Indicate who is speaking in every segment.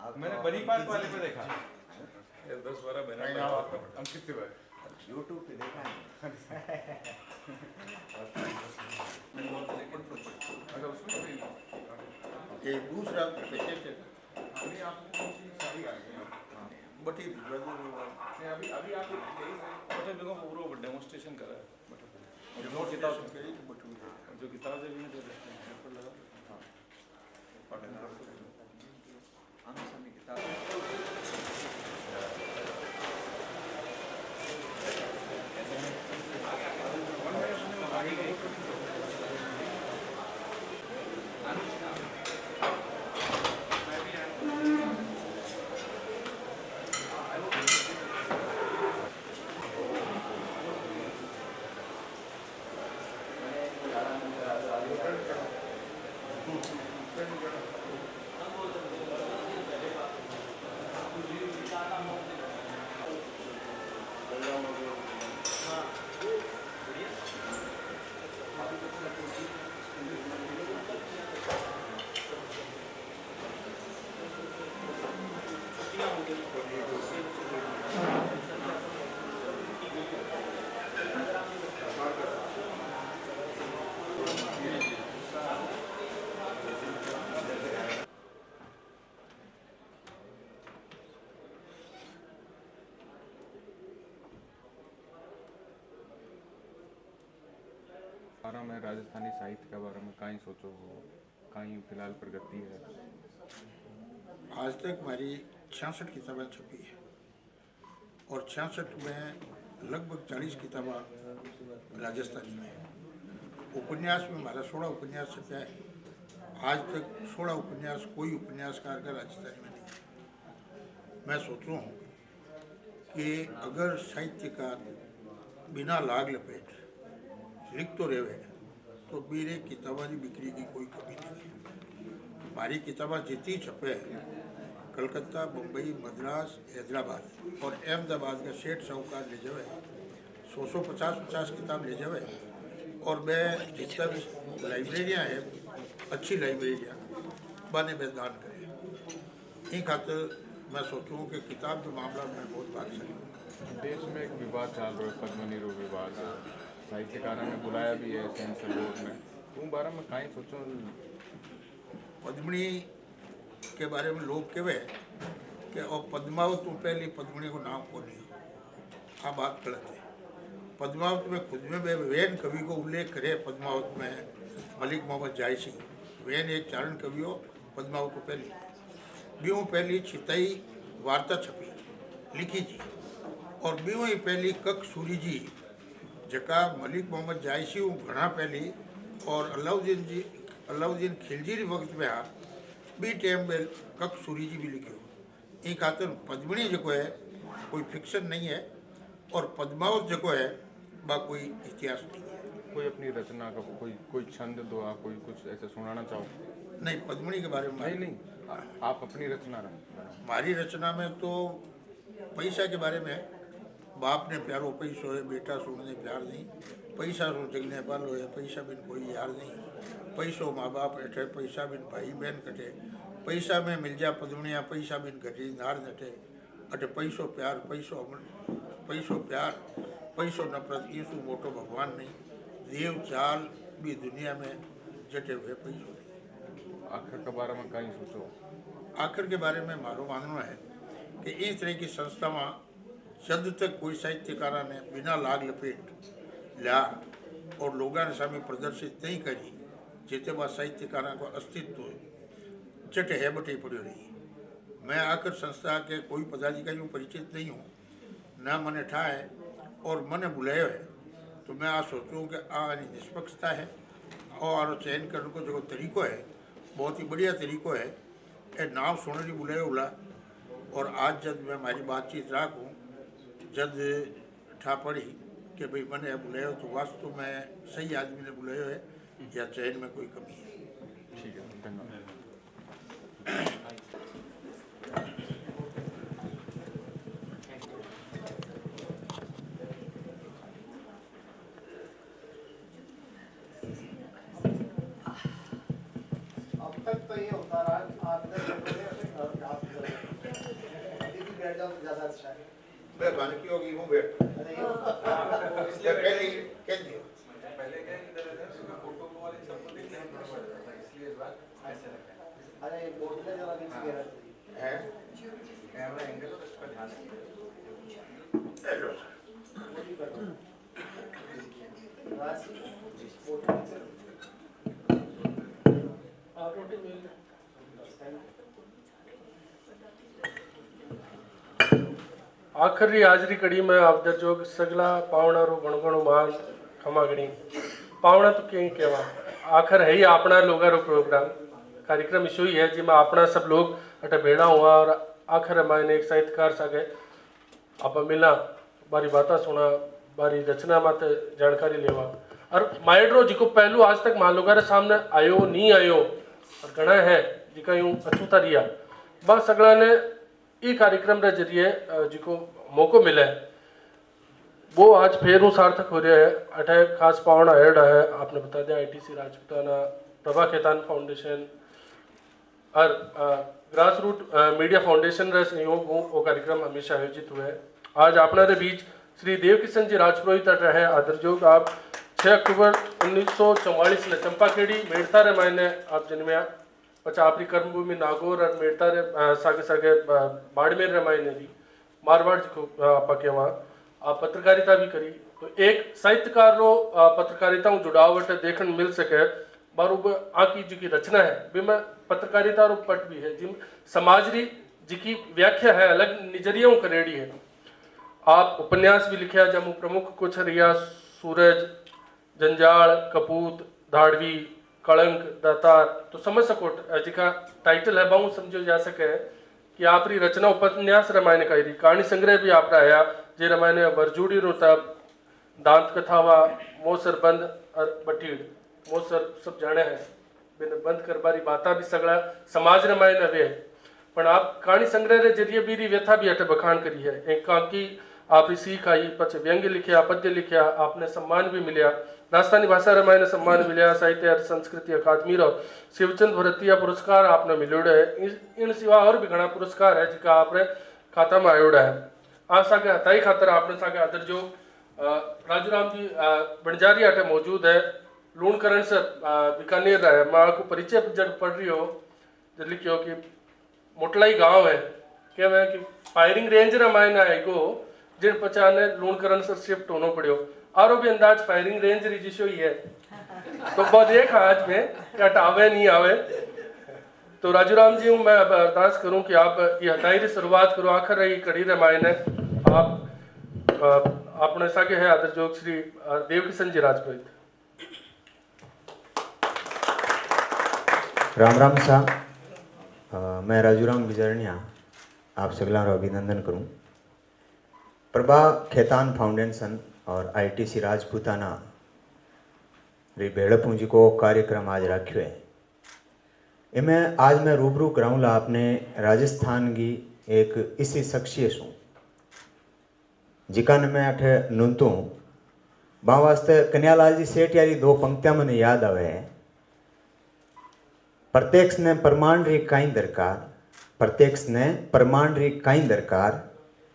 Speaker 1: मैंने बनी पार्क वाले पे देखा।
Speaker 2: 10-12 महीना
Speaker 1: हम कितने बार
Speaker 3: यूट्यूब पे देखा है।
Speaker 1: अच्छा उसमें भी
Speaker 3: ये दूसरा पैकेट है
Speaker 1: अभी आप सारी आ गई हैं।
Speaker 3: बटी
Speaker 1: नहीं अभी अभी आप
Speaker 2: बट देखो पूरा डेमोन्स्ट्रेशन करा है
Speaker 3: जो किताब बटू
Speaker 2: जो किताब है भी पेपर लगा
Speaker 3: हम सभी किताब
Speaker 4: बारे में राजस्थानी साहित्य के बारे में कहीं सोचो हो कहीं फिलहाल प्रगति है।
Speaker 3: आज तक हमारी 66 किताबें छपी है और 66 में लगभग 40 किताबें राजस्थानी में। उपन्यास में हमारा 16 उपन्यास छपा है। आज तक 16 उपन्यास कोई उपन्यासकार का राजस्थानी में नहीं है। मैं सोच रहा हूँ कि अगर साहित्यकार बिना लाग लपेट लिख तो रहे तो मेरे किताबों की बिक्री की कोई कमी नहीं है। हमारी किताबें जितनी छपे हैं कलकत्ता, मुंबई, मद्रास, हैदराबाद और अहमदाबाद का सेठ साहूकार ले जावे 100-150 किताब ले जावे और मैं जितना भी लाइब्रेरियाँ हैं अच्छी लाइब्रेरियाँ बने में दान करें। इन खातर मैं सोचूँ कि किताब के मामला में बहुत भागशाली हूँ।
Speaker 4: देश में एक विवाद चल रहा है पद्मनीरो विवाद साहित्यकारों ने बुलाया भी है सेंसर बोर्ड ने तुम बारे में कहीं सोचो।
Speaker 3: पद्मनी के बारे में लोग कहे कि और पद्मावत में पहली पद्मनी को नाम को नहीं। हाँ बात गलत है। पद्मावत में खुद में वैन कवि को उल्लेख करे पद्मावत में मलिक मोहम्मद जायसी वैन एक चारण कवि हो पद्मावत को पहली बीओ पहली छिताई वार्ता छपी लिखी जी और बीओ ही पहली कक सूरी जी जका मलिक मोहम्मद जायसी घना पहली और अलाउद्दीन खिलजी वक्त में आ बी टाइम में कक सूरी जी भी लिखियो। इन खातर पद्मनी जो है कोई फिक्शन नहीं है और पद्मावत जो है बा कोई इतिहास नहीं है।
Speaker 4: कोई अपनी रचना का कोई छंद दो आप कोई कुछ ऐसे सुनाना चाहो।
Speaker 3: नहीं पद्मनी के बारे में
Speaker 4: नहीं आप अपनी रचना
Speaker 3: हमारी रचना में तो पैसा के बारे में बाप ने प्यारो पैसो है बेटा सुनने प्यार नहीं पैसा सु जगने पालो है पैसा बिन कोई यार नहीं पैसो माँ बाप हेठे पैसा बिन भाई बहन कटे पैसा में मिल जा पद्मनिया पैसा बिन घटी नार नटे अटे पैसो प्यार पैसो प्यार पैसो नफरत ये सु मोटो भगवान नहीं देव चाल भी दुनिया में जटे हुए पैसो नहीं।
Speaker 4: आखिर के बारे में कहीं सोचो।
Speaker 3: आखिर के बारे में मारो मानना है कि इस तरह की संस्थावां जब तक कोई साहित्यकारा ने बिना लाग लपेट लिया और लोगों ने सामने प्रदर्शित नहीं करी जिते बाद साहित्यकारा को अस्तित्व चटे है बटे पड़ो रही। मैं आखिर संस्था के कोई पदाधिकारियों परिचित नहीं हूँ न मैंने ठाए और मैंने बुलाया है तो मैं आ सोचूँ कि आनी निष्पक्षता है और आरो चयन करने को जो तरीको है बहुत ही बढ़िया तरीको है। ए नाम सुनने बुलाए उला और आज जब मैं हमारी बातचीत राखूँ जब ठा पड़ी कि भाई मैंने बुलाया तो वास्तव में सही आदमी ने बुलाया है या चयन में कोई कमी है।
Speaker 4: ठीक है धन्यवाद।
Speaker 5: अब तक तो ये होता रहा, आप बैठ जाओ ज्यादा अच्छा है।
Speaker 3: मैं बानकी होगी हूँ बैठ
Speaker 5: अरे
Speaker 3: मैं पहले कह दिया
Speaker 5: अरे बोतलें जरा नीचे गिरा दो।
Speaker 3: है हेलो
Speaker 5: पूरी कर दो। राशि बोतल नीचे रखो। आप रोटी मिल
Speaker 6: आखिरी हाजरी कड़ी में आप जोग सगला पावणारो गणगणो मान खमागणी पावना तो कहीं कहवा आखिर है ही अपना लोगारो प्रोग्राम कार्यक्रम इशू ही है जिसमें अपना सब लोग अटे भेड़ा हुआ और आखिर मैंने एक साहित्यकार सागे आप मिला बारी बाता सुना बारी रचना मत जानकारी लेवा और माइड्रो जिको पहलू आज तक मान लोगारे सामने आयो नहीं आयो और घना है जिका यूं अछूता रिया बस सगला ने ई कार्यक्रम के जरिए जिको मौको मिले वो आज फिर सार्थक हो रहा है। अठे खास पावना हेड है आपने बता दिया ITC राजपूताना प्रभा खेतान फाउंडेशन और ग्रास रूट मीडिया फाउंडेशन रे सहयोग वो कार्यक्रम हमेशा आयोजित हुए। आज अपने बीच श्री देवकिशन जी राजपुरोहित रहे आदरयोग आप 6 अक्टूबर 1944 में चंपाखेड़ी मेड़ता रे मायने आप जन्मया पचा आपरी कर्मभूमि नागौर और मेड़ता रे सागे सागे बाड़मेर रे मायने जी मारवाड़ जी को आप कहवा आप पत्रकारिता भी करी तो एक साहित्यकार रो पत्रकारिता जुड़ावट देखने मिल सके बारू आकी जी की रचना है भी में पत्रकारिता रो पट भी है जिम समाज री जी की व्याख्या है अलग नजरियों करेड़ी है। आप उपन्यास भी लिखा जमू प्रमुख कुछ रिया सूरज जंजाल कपूत धाड़वी कलंक दातार तो समझ सको जिका टाइटल है बहु समझो जा सके कि आपरी रचना उपन्यास रामायण का कहानी संग्रह भी आप आया जे रामायण वरजूड़ी रोता दांत कथावा मोसर बंद और बटीड़ मोसर सब जाने हैं बिन बंद कर बारी बाता भी सगला समाज रामायण वे है पर आप कहानी संग्रह के जरिए भी व्यथा भी अटे बखान करी है एक कांकी आप सीख आई पछ व्यंग्य लिखा पद्य लिखा आपने सम्मान भी मिलिया राजस्थानी भाषा रामायण सम्मान मिलिया साहित्य और संस्कृति अकादमी रो शिवचंद भरतिया पुरस्कार आपने मिलोड़े है इन सिवा और भी घना पुरस्कार है जिका आपने खाता में आयोड़ा है आ सागे हताई खातर आपने सागे आदर जो राजूराम जी बंजारी आटे मौजूद है लूणकरण से बीकानेर रहा है माँ को परिचय जब पढ़ रही हो जब लिखियो कि मोटलाई गांव है क्या मैं कि फायरिंग रेंज रामायण आएगो जिन पचाने लूणकरण से शिफ्ट होना पड़ियो आरो भी अंदाज फायरिंग रेंज रिजिशो ही है तो बहुत एक आज में हटावे नहीं आवे तो राजूराम जी मैं अरदास करूं कि आप ये हटाई की शुरुआत करो आखिर रही कड़ी रामायण है आप अपने साके है आदर जोग श्री देवकिशन जी राजपुरोहित।
Speaker 7: राम राम सा मैं राजूराम बिजरनिया आप सगला अभिनंदन करूं। प्रभा खेतान फाउंडेशन और ITC राजपूताना री भेड़ पूंजी को कार्यक्रम आज रखियो है इमें आज मैं रूबरू कराऊंगा आपने राजस्थान की एक इसी शख्सियत हूँ जिका ने मैं अठे नुनतू बा वास्ते कन्यालाल जी सेठ यारी 2 पंक्तियां मैंने याद आवे प्रत्यक्ष ने प्रमाण री काई दरकार प्रत्यक्ष ने प्रमाण री काई दरकार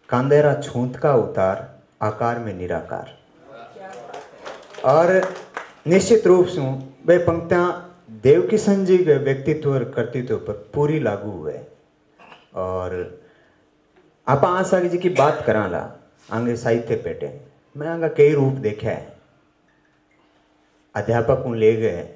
Speaker 7: कांदेरा छूत का उतार आकार में निराकार। और निश्चित रूप से वे पंक्तियां देवकिशन जी के व्यक्तित्व और कर्तृत्व पर पूरी लागू हुए और आप आशा जी की बात कराला आगे साहित्य पेटे मैं आगे कई रूप देखा है। अध्यापक हूँ ले गए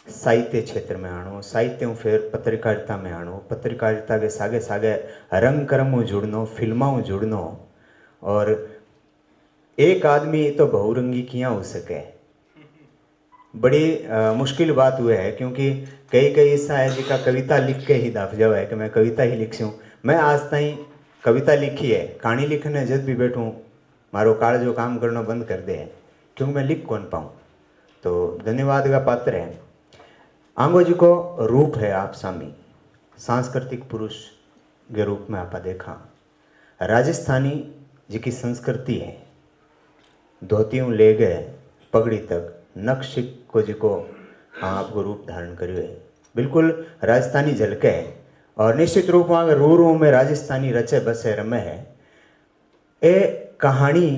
Speaker 7: साहित्य क्षेत्र में आणो साहित्य हूँ फिर पत्रकारिता में आणो पत्रकारिता के सागे सागे रंग कर्म जुड़नो फिल्मों जुड़नो और एक आदमी तो बहुरंगी किया हो सके बड़ी मुश्किल बात हुई है क्योंकि कई ऐसा है जिका कविता लिख के ही दाफ जाओ है कि मैं कविता ही लिख सूँ। मैं आज ताई कविता लिखी है कहानी लिखने जब भी बैठूँ मारो काल जो काम करना बंद कर दे क्योंकि मैं लिख कौन पाऊँ। तो धन्यवाद का पात्र है। आंगो जी को रूप है आप सामी सांस्कृतिक पुरुष के रूप में आपा देखा राजस्थानी जी की संस्कृति है धोतियों ले गए पगड़ी तक नक्शिक को जी को आपको रूप धारण करियो है बिल्कुल राजस्थानी झलके है और निश्चित रूप में अगर रू रू में राजस्थानी रचे बसे रमे है ए कहानी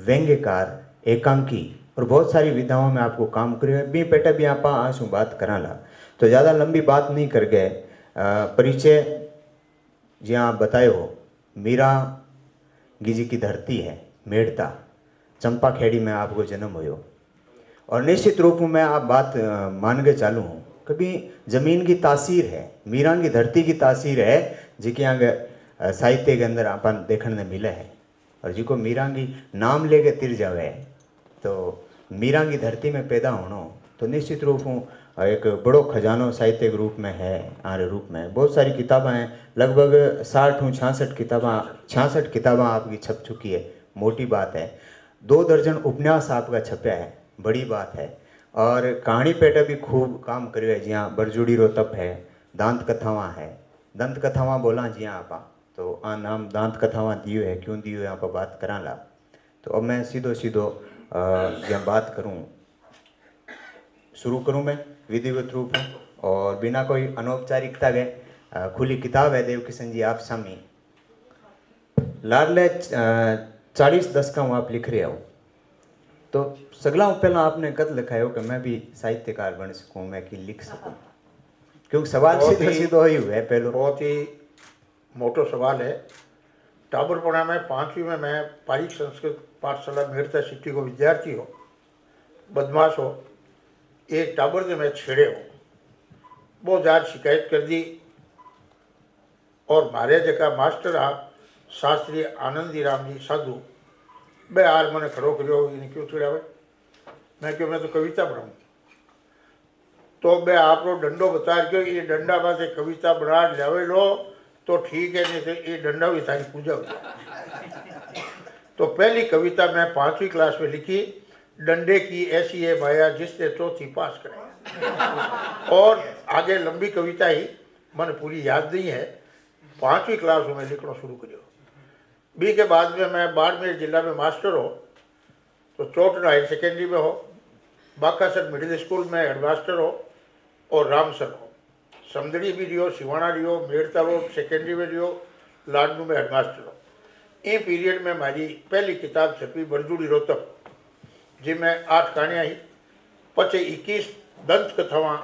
Speaker 7: व्यंग्यकार एकांकी और बहुत सारी विधाओं में आपको काम करियो है। बी पेटे भी आप आंसू बात कराला तो ज़्यादा लंबी बात नहीं कर गए। परिचय जहाँ आप बताए हो मीरा गिजी की धरती है मेड़ता चंपा खेड़ी में आपको जन्म हुयो और निश्चित रूप में आप बात मान के चालू हूँ कभी जमीन की तासीर है मीरा की धरती की तासीर है जिकी आगे साहित्य के अंदर अपन देखने मिले है और जिको मीरा की नाम लेके तिर जावे तो मीरा की धरती में पैदा होना तो निश्चित रूप एक बड़ो खजानो साहित्य के रूप में है आरे रूप में बहुत सारी किताबें हैं लगभग 66 किताबें आपकी छप चुकी है मोटी बात है 2 दर्जन उपन्यास आपका छपया है बड़ी बात है और कहानी पेटे भी खूब काम करियो है जियाँ बरजुड़ी रो तप है दांत कथावां है दंत कथावां बोला जियाँ आपा तो आ नाम दांत कथावां दियो है क्यों दियो है आप बात कराला तो अब मैं सीधो यहाँ बात करूँ शुरू करूँ मैं विधिवत रूप में और बिना कोई अनौपचारिकता के खुली किताब है देवकिशन जी आप सामी लाडले 40 दशका आप लिख रहे हो तो सगला पहला आपने कद लिखा है कि मैं भी साहित्यकार बन सकूं मैं कि लिख सकूं क्योंकि सवाल सीधो ही हुआ है पहले
Speaker 3: बहुत ही मोटो सवाल है। टाबरपड़ा में 5वीं में मैं पारिक संस्कृत पाठशाला मेड़ता सिटी को विद्यार्थी हो बदमाश हो एक टाबर से मैं छेड़े हो बहुत ज़्यादा शिकायत कर दी और मारे जगह मास्टर आप शास्त्री आनंदी राम जी साधु बे यार मैंने खड़ो करो इन्हें क्यों छेड़ा मैं क्यों मैं तो कविता पढ़ाऊँ तो बे आप लोग डंडो बता क्यों ये डंडा में से कविता बना लावे लो तो ठीक है नहीं तो ये डंडा भी सारी पूजा हो जाए। तो पहली कविता मैं 5वीं क्लास में लिखी डंडे की ऐसी है माया जिसने चौथी पास करे और आगे लंबी कविता ही मन पूरी याद नहीं है 5वीं क्लास में लिखना शुरू करो। बी के बाद में मैं बाड़मेर जिला में मास्टर हो तो चोटन हायर सेकेंडरी में हो बाकासर मिडिल स्कूल में हेडमास्टर हो और रामसर हो समदड़ी भी रियो सिवाना रियो मेड़ता रोड सेकेंडरी में रियो लाडनू में हेडमास्टर हो। ये पीरियड में मारी पहली किताब छपी बरजुड़ी रोहतक जिसमें 8 कहानियाँ ही पचे 21 दंत कथावां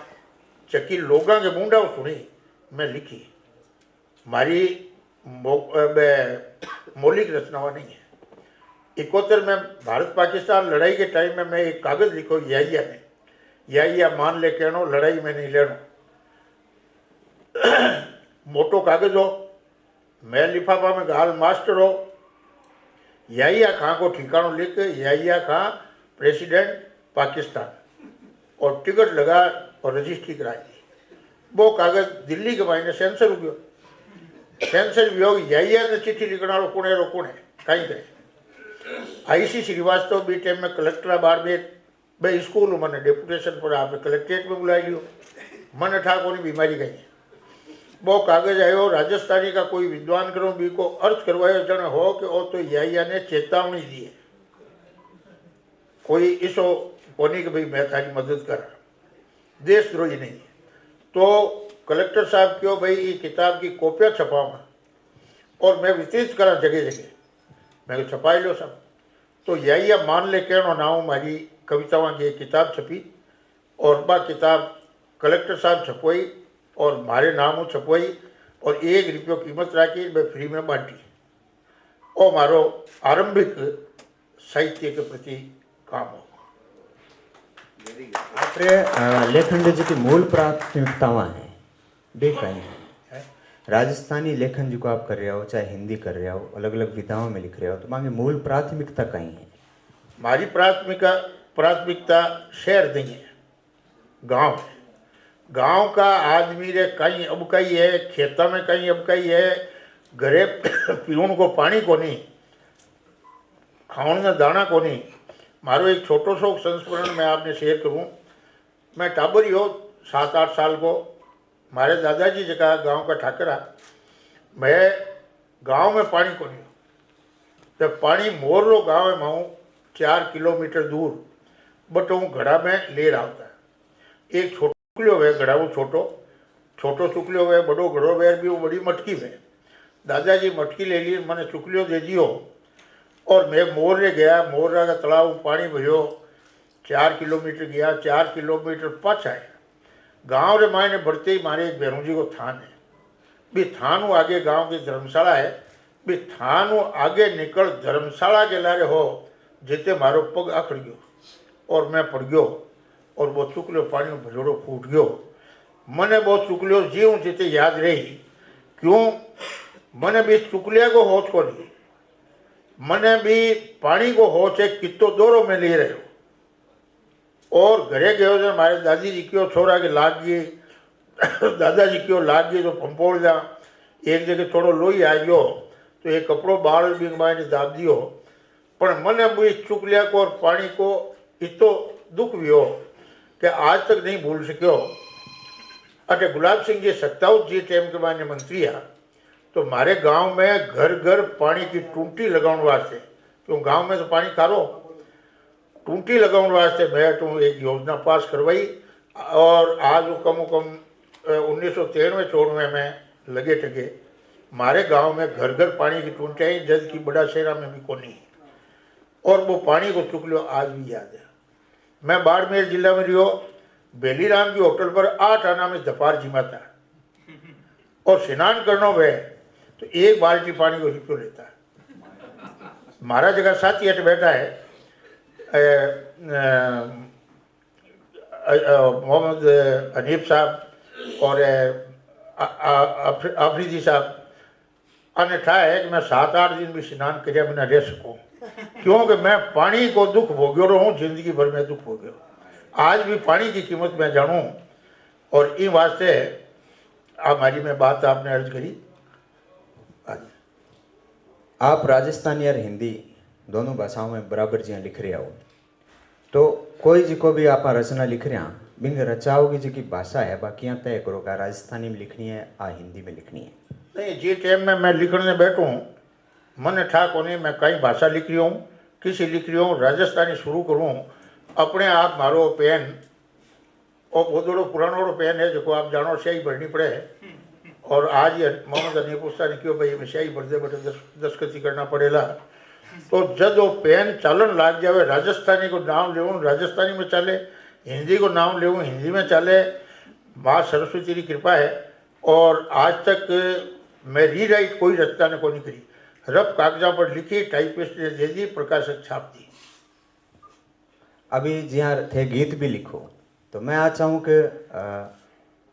Speaker 3: चकी लोगों के मुंडा सुनी मैं लिखी मारी मौलिक रचनावा नहीं है। 71 में भारत पाकिस्तान लड़ाई के टाइम में मैं एक कागज़ लिखो याइया में याइया मान ले कहनो लड़ाई में नहीं लेनो मोटो कागज़ हो मैं लिफाफा में गाल मास्टर हो याइया खां को ठिकानों लिख याइया खां प्रेसिडेंट पाकिस्तान और टिकट लगा और रजिस्ट्री कराई वो कागज़ दिल्ली के मायने सेंसर हो गयो सेंसर वियोग याइया ने चिट्ठी लिखना रोकने कहीं गए आईसी श्रीवास्तव बी टाइम में कलेक्टर बाड़मेर भाई स्कूल मैंने डेपुटेशन पर आपने कलेक्ट्रेट में बुला लियो मन ठाकुर की बीमारी गई वो कागज आयो राजस्थानी का कोई विद्वान करो बी को अर्थ करवायो जन हो कि वो तो याइया ने चेतावनी दी है कोई इसो कोनी कि भाई मैं थारी मदद कर देशद्रोही नहीं तो कलेक्टर साहब क्यों भाई ये किताब की कॉपियाँ छपाऊँ और मैं वितरित करा जगह जगह मैं छपाई लो सब तो याइया मान ले कहनो नाऊ मारी कविताओं की एक किताब छपी और बा किताब कलेक्टर साहब छपवाई और मारे नाम छपवाई और 1 रुपयो कीमत राखी मैं फ्री में बांटी और मारो आरंभिक साहित्य के प्रति काम हो।
Speaker 7: आपरे लेखन जी की मूल प्राथमिकतावां हैं बे कहीं हैं राजस्थानी लेखन जो आप कर रहे हो चाहे हिंदी कर रहे हो अलग अलग विधाओं में लिख रहे हो तो मांगे मूल प्राथमिकता कहीं है।
Speaker 3: हमारी प्राथमिकता शहर नहीं है गांव है। गांव का आदमी रे कहीं अब कहीं है खेता में कहीं अब कहीं है घरे पीवन को पानी को नहीं खाने में दाना को नहीं। मारो एक छोटो सो संस्मरण मैं आपने शेयर करूं मैं टाबरी हो 7-8 साल को मारे दादाजी जगह गांव का ठाकरा मैं गांव में पानी को नहीं जब पानी मोर रो गांव में हूँ 4 किलोमीटर दूर बट हूँ घड़ा में ले रहा होता है एक छोटो है घड़ा वो छोटो छोटो चुकलियो वे बड़ो घड़ो वेर भी वो बड़ी मटकी वे। दादाजी मटकी ले ली, मैंने चुकलियो दे दियो और मैं मोर गया। मोर का तालाब पानी भरियो, 4 किलोमीटर गया, 4 किलोमीटर पाछा है। गांव रे मायने बढ़ते ही मारे एक बेरू जी को थान है। भी थान आगे गांव की धर्मशाला है। भी थान आगे निकल धर्मशाला के लारे हो जिते मारो पग आखड़ गयो और मैं पड़ गयो और वो चुकलियो पानी में भजोड़ो फूट गयो। मने वो चुकलियो जीव जिते याद रही। क्यों? मने भी चुकलिया को होश को नहीं, मने भी पानी को होश है कितो दोरो में ले रहे हो। और घरे गयो जो मारे दादी जी क्यों छोरा के लाग गई, दादाजी क्यों लाग गई तो पंपोड़ जा। एक जगह थोड़ो लोही आ गयो तो एक कपड़ो बाहर भी ने दाब दियो। पर मने भी चुकलिया को और पानी को इतो दुख हुयो कि आज तक नहीं भूल सको। अटे गुलाब सिंह जी सत्तावत जी टाइम के मायने मंत्री आ तो मारे गांव में घर घर पानी की टूंटी लगाने वास्ते, क्यों गांव में तो पानी खारो, टूंटी लगाने वास्ते मैं तो एक योजना पास करवाई। और आज वो कम 1993-94 में लगे टके मारे गांव में घर घर पानी की टूंटी आई, जद की बड़ा शहरा में भी कोनी। और वो पानी को चुकलियो आज भी याद है। मैं बाड़मेर जिला में रियो, बेलीराम की होटल पर 8 आना में धपार जिमाता और स्नान करना वे तो 1 बाल्टी पानी को रिक्यो लेता है। मारा जगह साथी हट बैठा है मोहम्मद हनीफ साहब और आफरीदी साहब अने है कि मैं 7-8 दिन भी स्नान कर बिना रह सकूँ, क्योंकि मैं पानी को दुख भोग्यो रहूँ, जिंदगी भर में दुख भोग्यो। आज भी पानी की कीमत मैं जानूँ और इन वास्ते हमारी मैं बात आपने अर्ज करी।
Speaker 7: आप राजस्थानी और हिंदी दोनों भाषाओं में बराबर जिया लिख रहे हो, तो कोई जी को भी आप रचना लिख रहे हैं बिंग रचाओगी जी की भाषा है बाकी तय करो का राजस्थानी में लिखनी है आ हिंदी में लिखनी है।
Speaker 3: नहीं, जी टाइम में मैं लिखने बैठूँ मन ठा को नहीं, मैं कई भाषा लिख रही हूँ, किसी लिख रही हूँ, राजस्थानी शुरू करूँ अपने आप मारो पेन और बहुत बड़ो पुरानो पेन है जो आप जानो स्याही भरनी पड़े। और आज ये मोहम्मद नहीं पूछता नहीं क्यों भाई स्याही भर दे बटे दस्खती करना पड़ेगा। तो जब वो पेन चालन लाग जाए, राजस्थानी को नाम ले राजस्थानी में चले, हिंदी को नाम ले हिंदी में चले। माँ सरस्वती की कृपा है और आज तक मैं रीराइट कोई रचना ने को नहीं करी। रफ कागजा पर लिखी, टाइपिस्ट ने दे दी, प्रकाशक छाप दी।
Speaker 7: अभी जी हाँ थे गीत भी लिखो, तो मैं आज चाहूँ कि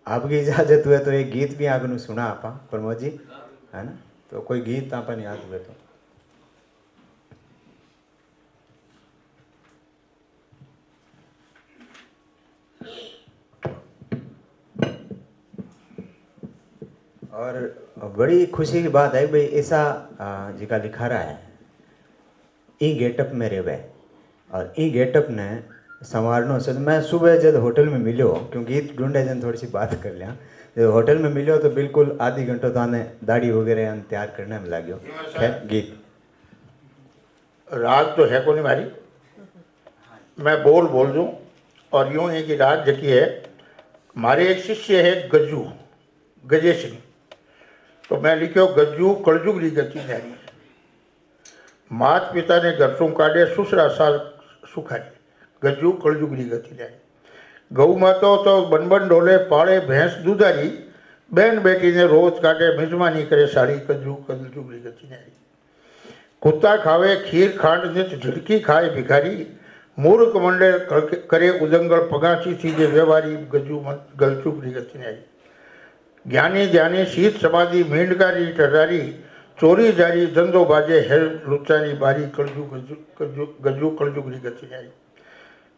Speaker 7: आपकी इजाज़त हुए तो एक गीत भी आपने सुना आपा प्रमोद जी, है ना? तो कोई गीत आपन याद हुए तो और बड़ी खुशी की बात है भाई ऐसा जी का लिखा रहा है ई गेटअप में रेवे और ई गेटअप ने संवारनो से। मैं सुबह जब होटल में मिलो क्योंकि गीत ढूंढे जन थोड़ी सी बात कर लिया, जब होटल में मिलो तो बिल्कुल आधी घंटों तो आने दाढ़ी वगैरह तैयार करने में लग्यो। खैर गीत
Speaker 3: राग तो है को नहीं मारी, मैं बोल दूं और यूँ है कि राग जकी है हमारे एक शिष्य है गज्जू गजे सिंह, तो मैं लिखो गज्जू कलजुग री गति नारी। मात पिता ने घरसों काढ़े सुसरा साल सुखारी, गज्जू कलजुग री गति नारी। गौ माता तो बन डोले पाड़े भैंस दूधारी, बहन बेटी ने रोज काटे मेजमानी करे साड़ी, गज्जू कलजुग री गति नारी। कुत्ता खावे खीर खांड नित झिड़की खाए भिखारी, मूर्ख मंडे करे उदंगल पगाची थी जे व्यवहारी, गज्जू गलचुग री गति नारी। ज्ञानी ज्ञानी शीत समाधि मेंढकारी टरारी, चोरी जारी धंधो बाजे हेल लुचारी बारी, गज्जू कलजुग री गति नारी।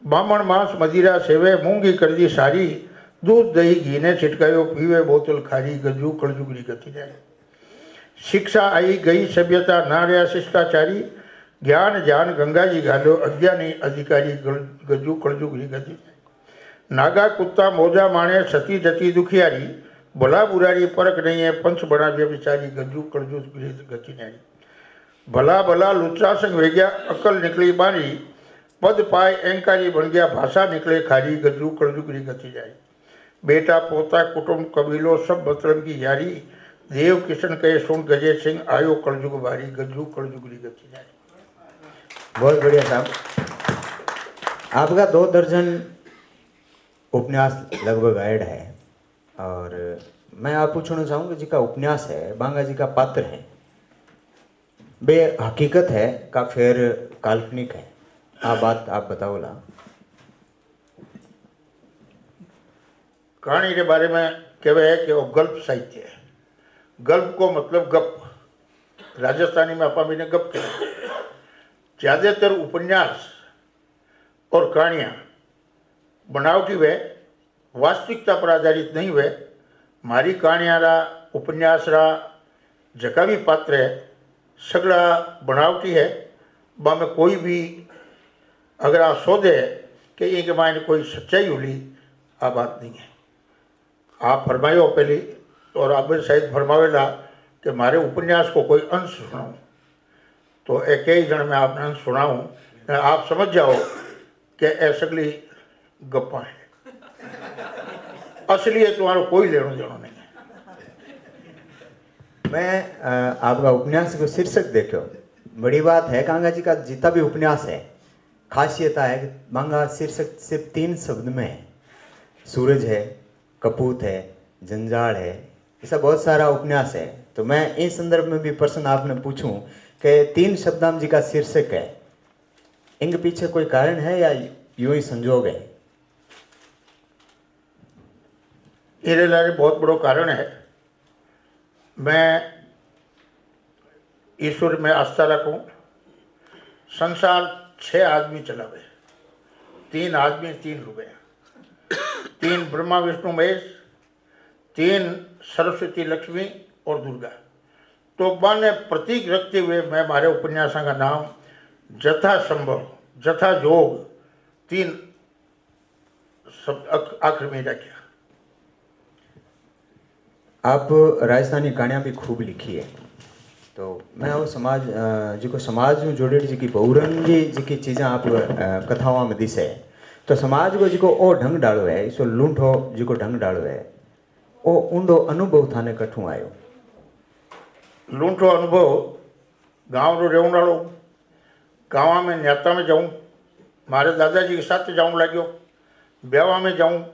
Speaker 3: बामण मांस मदिरा सेवे मूंगी कर दी सारी, दूध दही घी ने छिटकायो पीवे बोतल खारी, गज्जू कलजुग री गति नारी। शिक्षा आई गई सभ्यता ना रहा शिष्टाचारी, ज्ञान ज्ञान गंगा जी घालो अज्ञानी अधिकारी, गज्जू कलजुग री गति नारी। नागा कुत्ता मोजा माणे सती जती दुखियारी, भला बुरारी परख नहीं है पंच बड़ा व्यभिचारी, गज्जू कलजुग री गति नारी। भला भला लुच्चा संग वे गया अकल निकली बारी, पद पाए अहंकारी बन गया भाषा निकले खारी, गज्जू कलजुग री गति नारी। बेटा पोता कुटुंब कबीलो सब मतलब की यारी, देव किशन कहे सुन गजे सिंह, आयो कलयुग भारी, गज्जू कलयुग री गति जारी।
Speaker 7: बहुत बढ़िया साहब। आपका 2 दर्जन उपन्यास लगभग ऐड है, और मैं आप पूछना चाहूँगा जी का उपन्यास है, बांगा जी का पात्र है, बे हकीकत है का फिर काल्पनिक है? आ बात आप बताओ ला।
Speaker 3: कहानी के बारे में कहवे है कि वो गल्प साहित्य है। गल्प को मतलब गप, राजस्थानी में अपा भी ने गप कहते हैं। ज़्यादातर उपन्यास और कहानियाँ बनावटी वे, वास्तविकता पर आधारित नहीं वे। मारी कहानियाँ रा, उपन्यास रा जका भी पात्र है सगला बनावटी है। बा में कोई भी अगर आप सोचे कि इनके मायने कोई सच्चाई होली, आ बात नहीं है। आप फरमायो पहली, और आप शायद फरमावेला कि मारे उपन्यास को कोई अंश सुनाऊं, तो एक ही जन में आपने अंश सुनाऊं, आप समझ जाओ कि ए सगली गप्पा है, असली है तुम्हारा कोई लेनो देनो नहीं है।
Speaker 7: मैं आपका उपन्यास को शीर्षक देखो, बड़ी बात है। कांगा जी का जितना भी उपन्यास है, खासियत है कि बांगा शीर्षक सिर्फ 3 शब्द में है। सूरज है, कपूत है, जंजाल है, ऐसा बहुत सारा उपन्यास है। तो मैं इस संदर्भ में भी प्रश्न आपने पूछूं कि 3 शब्दाम जी का शीर्षक है, इनके पीछे कोई कारण है या यूं ही संजोग है?
Speaker 3: मेरे लिए बहुत बड़ा कारण है। मैं ईश्वर में आस्था रखूं। संसार 6 आदमी चलावे, 3 आदमी 3 रुपये, 3 ब्रह्मा विष्णु महेश, 3 सरस्वती लक्ष्मी और दुर्गा। तो माने प्रतीक रखते हुए मैं मारे उपन्यासों का नाम जथा संभव, जथा जोग 3 शब्द आखिर में रखा।
Speaker 7: आप राजस्थानी कहानियाँ भी खूब लिखी है, तो मैं वो समाज जी को समाज में जोड़े जी की बहुरंगी जी की चीज़ें आप कथाओं में दिसे, तो समाज को जी को ओ ढंग डालो है, इसको लूंठो जी को ढंग डालो है, ओ ऊंडो अनुभव थाने कठू आयो?
Speaker 3: लूंठो अनुभव गाँव रो रहने वालों, गाँव में न्याता में जाऊँ, मारे दादाजी के साथ जाऊँ लाग्यो, ब्याह में जाऊँ,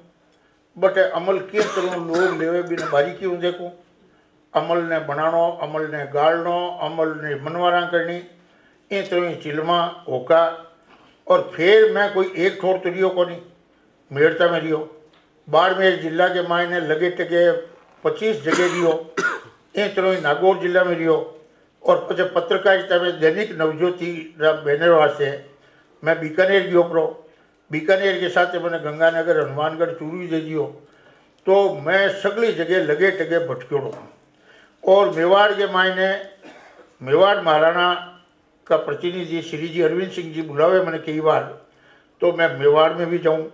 Speaker 3: बट अमल किस तरह लोग लेवे बिना बारी क्यों देखो। अमल ने बनानो, अमल ने गाड़नो, अमल ने मनवारा करनी, इन तरह चिलमा होका। और फिर मैं कोई एक ठोर तो रियो को नहीं, मेड़ता में रियो, बाड़मेर जिला के मायने लगे टके 25 जगह रियो, इन तरह नागौर जिला में रियो। और पचे पत्रकारिता में दैनिक नवज्योति बैनर वास्ते मैं बीकानेर गयो पड़ो, बीकानेर के साथ मैंने गंगानगर, हनुमानगढ़, चूरू दे दियो। तो मैं सगली जगह लगे टगे भटक्योड़ो। और मेवाड़ के मायने मेवाड़ महाराणा का प्रतिनिधि श्री जी अरविंद सिंह जी बुलावे मैंने कई बार, तो मैं मेवाड़ में भी जाऊँ,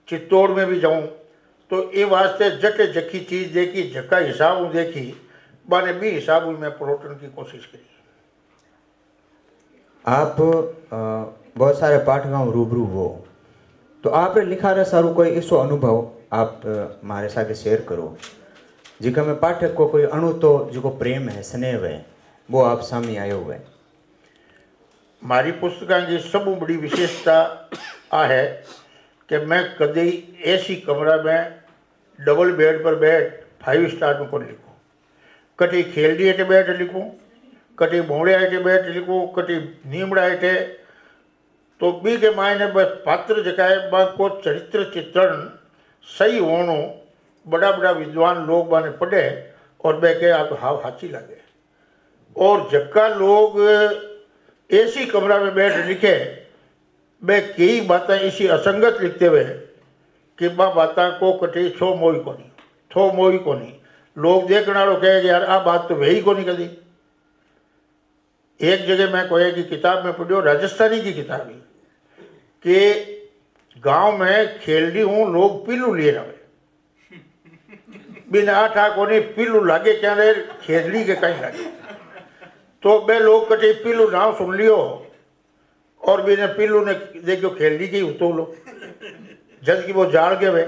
Speaker 3: चित्तौड़ में भी जाऊँ। तो ये वास्ते जके जखी चीज़ देखी, जका हिसाब देखी, बाने भी हिसाब में परोटन की कोशिश करी।
Speaker 7: आप बहुत सारे पाठकों रूबरू हो, तो आपने लिखा रहा सारू कोई ऐसो अनुभव आप हमारे साथ शेयर करो, जिका में पाठक को कोई अणु तो जो प्रेम है, स्नेह है, वो आप सामने आयो हुए।
Speaker 3: मारी पुस्तकों की सब बड़ी विशेषता आ है कि मैं कभी ऐसी कमरा में डबल बेड पर बैठ 5 स्टार में कौन लिखूँ। कटी खेलडी हेठे बैठ लिखूँ, कटी भोंड़िया हेठे बैठ लिखूँ, कटी नीमड़ा हेठे। तो बी के मायने बस पात्र जकाए को चरित्र चित्रण सही होनो, बड़ा बड़ा विद्वान लोग बाने पढ़े और बे के आप हाव हाची लगे। और जक्का लोग ऐसी कमरा में बैठ लिखे, बे कई बातें इसी असंगत लिखते हुए कि बा बातें को कटी छो मोई कोनी, थो मोई कोनी। लोग देखने वालों कहे यार आ बात तो वही कोनी कदी। एक जगह मैं कोई की किताब में पढ़ियो, राजस्थानी की किताब ही, कि गांव में खेलडी हूँ लोग पिल्लू लिए रहे, बिना आठा कोनी पिल्लू लागे क्या रे खेलड़ी के कहीं लागे। तो बे लोग कटे पिल्लू नाम सुन लियो और बिना पिल्लू ने देखो खेलड़ी की उतो लो, जब कि वो जाड़ गए वे।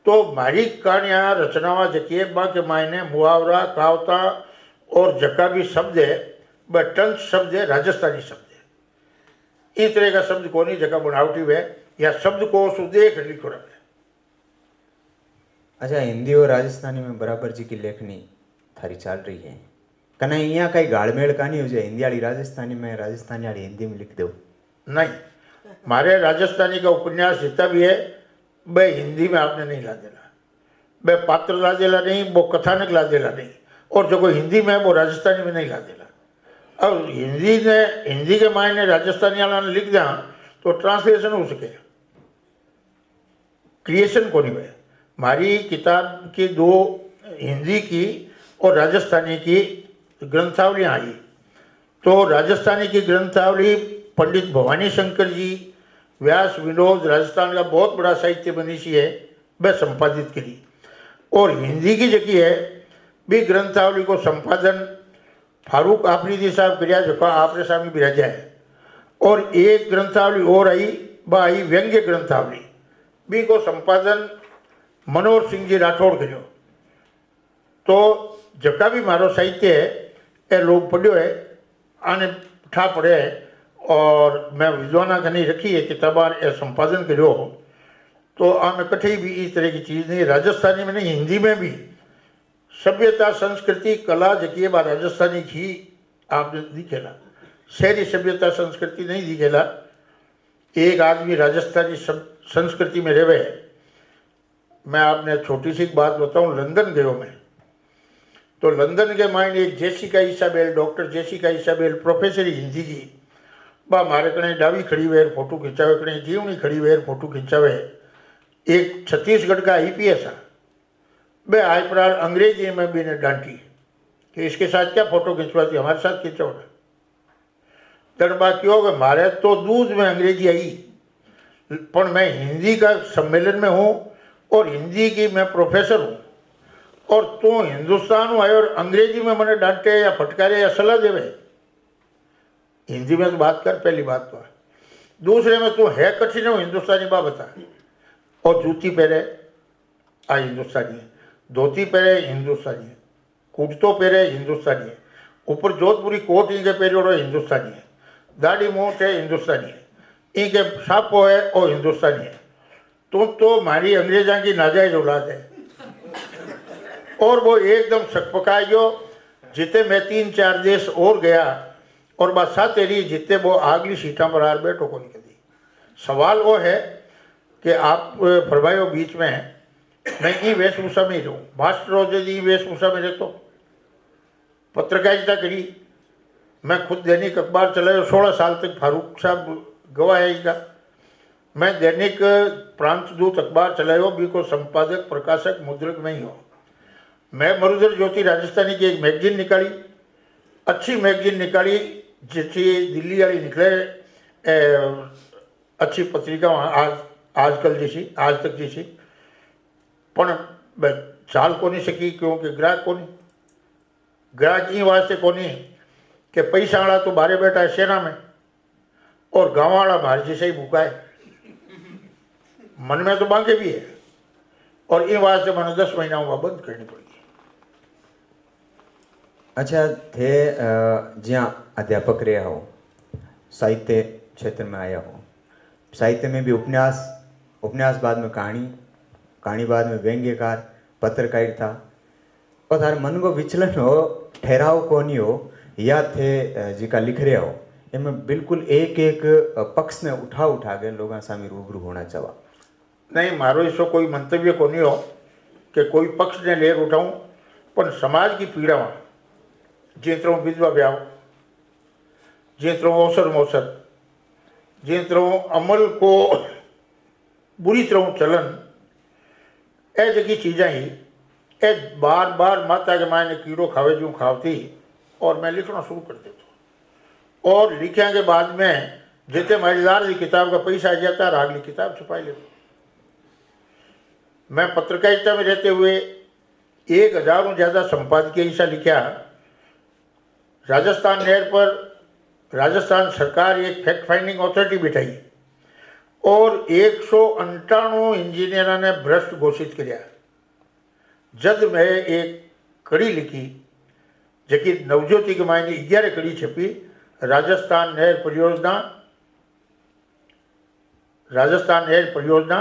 Speaker 3: तो मारी कहानियाँ रचनावा जकी बा के मायने मुहावरा कहावता और जका भी शब्द है वह टंच शब्द है, राजस्थानी शब्द है। इस तरह का शब्द को नहीं जका बनावटी है या शब्द को सुदेख लिखो रखे।
Speaker 7: अच्छा, हिंदी और राजस्थानी में बराबर जी की लेखनी थारी चल रही है, कना यहाँ कहीं गाड़मेल का नहीं हो जाए, हिंदी वाली राजस्थानी में, राजस्थानी वाली हिंदी में लिख दो?
Speaker 3: नहीं, हमारे राजस्थानी का उपन्यास जितना भी है वह हिंदी में आपने नहीं ला देना, वह पात्र ला देला नहीं, वो कथानक ला देला नहीं, और जो कोई हिंदी में है वो राजस्थानी में नहीं ला देला। अब हिंदी के मायने राजस्थानी वाला ने लिख दिया तो ट्रांसलेशन हो सके, क्रिएशन को नहीं हुए। हमारी किताब की 2 हिंदी की और राजस्थानी की ग्रंथावलियाँ आई, तो राजस्थानी की ग्रंथावली पंडित भवानी शंकर जी, व्यास विनोद, राजस्थान का बहुत बड़ा साहित्य मनीषी है, वह संपादित करी। और हिंदी की जगह है भी ग्रंथावली को संपादन फारूक आफरीदी साहब करिया, जो आपने सामने बिराजा है। और एक ग्रंथावली और आई, वह आई व्यंग्य ग्रंथावली, भी को संपादन मनोहर सिंह जी राठौड़ करो। तो जका भी मारो साहित्य है ए लोग पढ़ो है, आने ठा पड़े है, और मैं विद्वाना कहीं रखी है किताबान ए संपादन करो। तो आने कठे भी इस तरह की चीज़ नहीं, राजस्थानी में नहीं हिंदी में भी सभ्यता संस्कृति कला जकी बात राजस्थानी की आपने दिखेला, शहरी सभ्यता संस्कृति नहीं दिखेला। एक आदमी राजस्थानी संस्कृति में रहे। मैं आपने छोटी सी बात बताऊं, लंदन गयो मैं, तो लंदन के मायने एक Jessica Isabel, doctor Jessica Isabel, professor Hindi की, बा मारे कने डावी खड़ी हुए फोटो खिंचावे, कने जीवनी खड़ी हुए फोटो खिंचावे। एक छत्तीसगढ़ का IPS है, वह आय पर अंग्रेजी में भी ने डांटी कि इसके साथ क्या फोटो खिंचवाती, हमारे साथ खिंचो ना। तड़बा क्यों कि मारे तो दूध में अंग्रेजी आई, पर मैं हिंदी का सम्मेलन में हूँ और हिंदी की मैं प्रोफेसर हूँ, और तू हिंदुस्तान में आए और अंग्रेजी में मैंने डांटे या फटकारे या सलाह देवे। हिंदी में तो बात कर, पहली बात तो। दूसरे में तू है कठिन हो हिंदुस्तानी बा बता। और जूती पहरे आ हिंदुस्तानी है, धोती पहरे हिंदुस्तानी है, कुर्तो पहरे हिंदुस्तानी है, ऊपर जोधपुरी कोट इनके पहरे हिंदुस्तानी है, दाढ़ी मूठ है हिंदुस्तानी है, इनके सापो है और हिंदुस्तानी है। तो मारी अंग्रेजा की नाजायज औलाद है। और वो एकदम सकपकाए गयो। जिते मैं 3-4 देश और गया और बात साथ तेरी जिते वो आगली सीटा पर आर बैठो को नहीं कदी। सवाल वो है कि आप फरमायो बीच में मैं ई वेशभूषा में रहूँ, भास्कर रोज ई वेशभूषा में रहता, पत्रकारिता करी, मैं खुद दैनिक अखबार चलाया 16 साल तक, फारूक साहब गवाह है इसका। मैं दैनिक प्रांतदूत अखबार चलायो, भी को संपादक प्रकाशक मुद्रक में ही हो। मैं मरुधर ज्योति राजस्थानी की एक मैगजीन निकाली, अच्छी मैगजीन निकाली, जिसकी दिल्ली वाली निकले अच्छी पत्रिका आजकल जैसी, आज तक जैसी, पर चाल को नहीं सकी क्योंकि ग्राहक को नहीं। ग्राहक ई वास्ते को नहीं कि पैसा वाला तो बाहर बैठा है सेना में और गाँव वाला बाहर जैसे ही भूखा है, मन में तो बांके भी है, और इन वास्ते मैंने 10 महीना में बंद करनी पड़ी।
Speaker 7: अच्छा, थे ज्यां अध्यापक रहा हो, साहित्य क्षेत्र में आया हो, साहित्य में भी उपन्यास बाद में कहानी बाद में व्यंग्यकार, पत्रकारिता, और थारे मन को विचलन हो, ठहराव को नहीं हो, या थे जिका लिख रहे हो, इनमें बिल्कुल एक पक्ष ने उठा के लोगों सामने रूबरू होना चाहा।
Speaker 3: नहीं, मारो इसको कोई मंतव्य को नहीं हो कि कोई पक्ष ने लेर उठाऊं, पर समाज की पीड़ा में जेतरो विधवा ब्याह, जेतरो अवसर मौसर, जेतरो अमल को बुरी तरह चलन, ए जगी चीज़ें ही ए बार बार माता के मायने कीड़ो खावे जो खावती, और मैं लिखना शुरू कर देता। और लिखने के बाद में जितने मजेदार की किताब का पैसा आ जाता है, अगली किताब छुपाई लेता। मैं पत्रकारिता में रहते हुए 1000 ज़्यादा संपादकीय ऐसा लिखा। राजस्थान नहर पर राजस्थान सरकार एक फैक्ट फाइंडिंग अथॉरिटी बिठाई और 198 इंजीनियरों ने भ्रष्ट घोषित किया। जद मैं एक कड़ी लिखी जबकि नवज्योति के मायने 11 कड़ी छपी, राजस्थान नहर परियोजना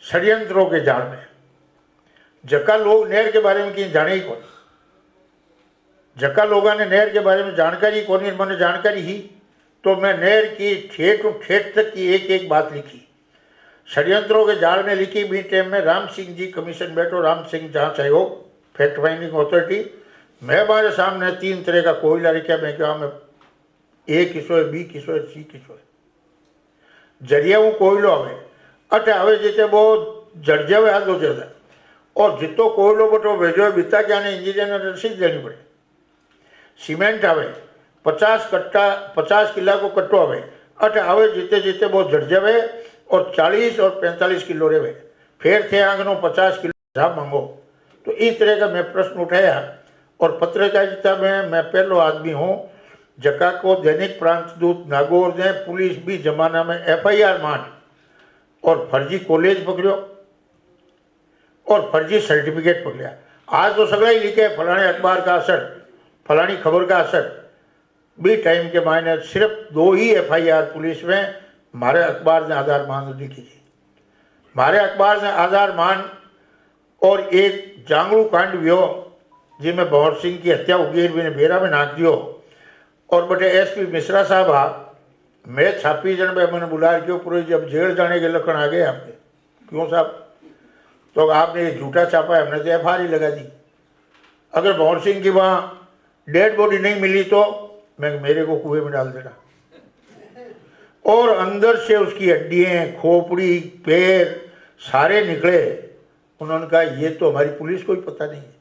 Speaker 3: षड्यंत्रों के जाल में। जका लोग नहर के बारे में कहीं जाने ही कौन, जका लोगों ने नहर के बारे में जानकारी कौन, मैंने जानकारी ही तो मैं नहर की ठेठ तक की एक एक बात लिखी। षड्यंत्रों के जाल में लिखी। बी टाइम में राम सिंह जी कमीशन बैठो, राम सिंह जांच आयोग, फैक्ट फाइंडिंग अथॉरिटी। मैं हमारे सामने 3 तरह का कोयला रखा। मैं क्या में ए किसो है, बी किसो है, सी किसो है। जरिया वो कोयलो आवे अटे आवे जिते वो जड़ जावे हाथ हो जाता और जितो कोयलो बटो भेजो बीता क्या ने इंजीनियर ने रसीद देनी पड़े। सीमेंट आवे 50 किला को कट्टो आवे अटे आवे जीते जीते बहुत जड़ जावे और 40 और 45 किलो रेवे। फिर थे आंगनों 50 किलो हिसाब मांगो। तो इस तरह का मैं प्रश्न उठाया और पत्रकारिता में मैं पहलो आदमी हूँ जका को दैनिक प्रांतदूत नागौर ने पुलिस भी जमाना में FIR मान और फर्जी कॉलेज पकड़ो और फर्जी सर्टिफिकेट पकड़ा। आज तो सगला ही लिखे फलाने अखबार का असर, फलानी खबर का असर। बी टाइम के मायने सिर्फ 2 ही FIR पुलिस में मारे अखबार ने आधार मान लिखी थी। मारे अखबार ने आधार मान और एक जांगड़ू कांड भी हो जिसमें भंवर सिंह की हत्या उगीर भी ने बेरा में नाक दियो और बटे SP मिश्रा साहब मैं छापी जन में मैंने बुला क्यों पूरे जब जेल जाने के लक्षण आ गए आपके क्यों साहब, तो आपने झूठा छापा है, हमने तो FIR लगा दी। अगर भंवर सिंह की वहाँ डेड बॉडी नहीं मिली तो मैं मेरे को कुएं में डाल देना। और अंदर से उसकी हड्डियाँ, खोपड़ी, पैर सारे निकले। उन्होंने कहा ये तो हमारी पुलिस को ही पता नहीं है,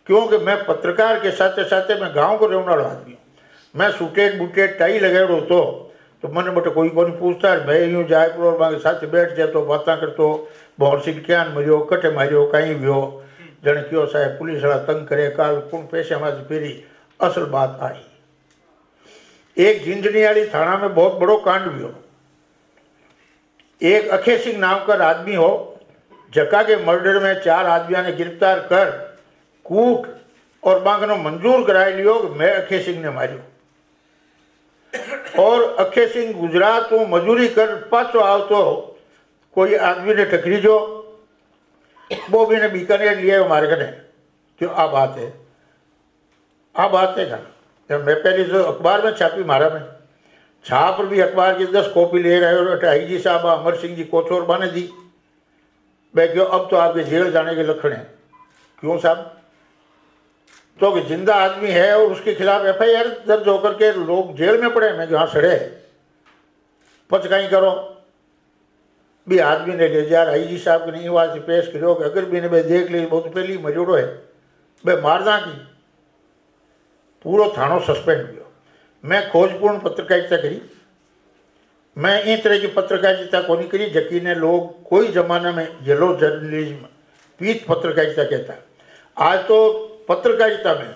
Speaker 3: क्योंकि मैं पत्रकार के साथ साथ मैं गांव को रहने वाला आदमी हूँ। मैं सूटेड बूटेड टाई लगाड़ो तो मैंने बटे कोई पूछता है। मैं यूँ जायपुर और मांगे साथ बैठ जाए तो बातें करतो भंवर सिंह क्या मरियो, कटे मारियो, कहीं भी हो जने क्यों साहब पुलिस वाला तंग करे, काल कौन पैसे हमारी फेरी। असल बात आई एक झिंझुनियाड़ी थाना में बहुत बड़ो कांड भी हो। एक अखे सिंह नाम का आदमी हो जका के मर्डर में 4 आदमियों ने गिरफ्तार कर कूट और बांगनो मंजूर कराई लियो कि मैं अखे सिंह ने मारियो। और अखे सिंह गुजरात में मजूरी कर पाछो आवतो कोई आदमी ने टकरी जो वो भी ने बीकानेर लिया हमारे कने क्यों आ बात है क्या। जब मैं पहले जो अखबार में छापी मारा में छाप भी अखबार की 10 कॉपी ले रहे हो। आई जी साहब अमर सिंह जी कोचोरबा ने दी। मैं क्यों अब तो आपके जेल जाने के लक्षण हैं। क्यों साहब, तो कि जिंदा आदमी है और उसके खिलाफ FIR दर्ज होकर के लोग जेल में पड़े। मैं जहाँ सड़े पचकाई करो भी आदमी ने ले जा IG साहब के नहीं वहाँ से पेश करो कि अगर भी ने भाई देख ली बहुत पहली मजूरो है भाई मारदा की पूरा थानो सस्पेंड हो। मैं खोजपूर्ण पत्रकारिता करी। मैं इन तरह की पत्रकारिता को नहीं करी जबकि ने लोग कोई जमाना में येलो जर्नलिज्म पीत पत्रकारिता कहता। आज तो पत्रकारिता में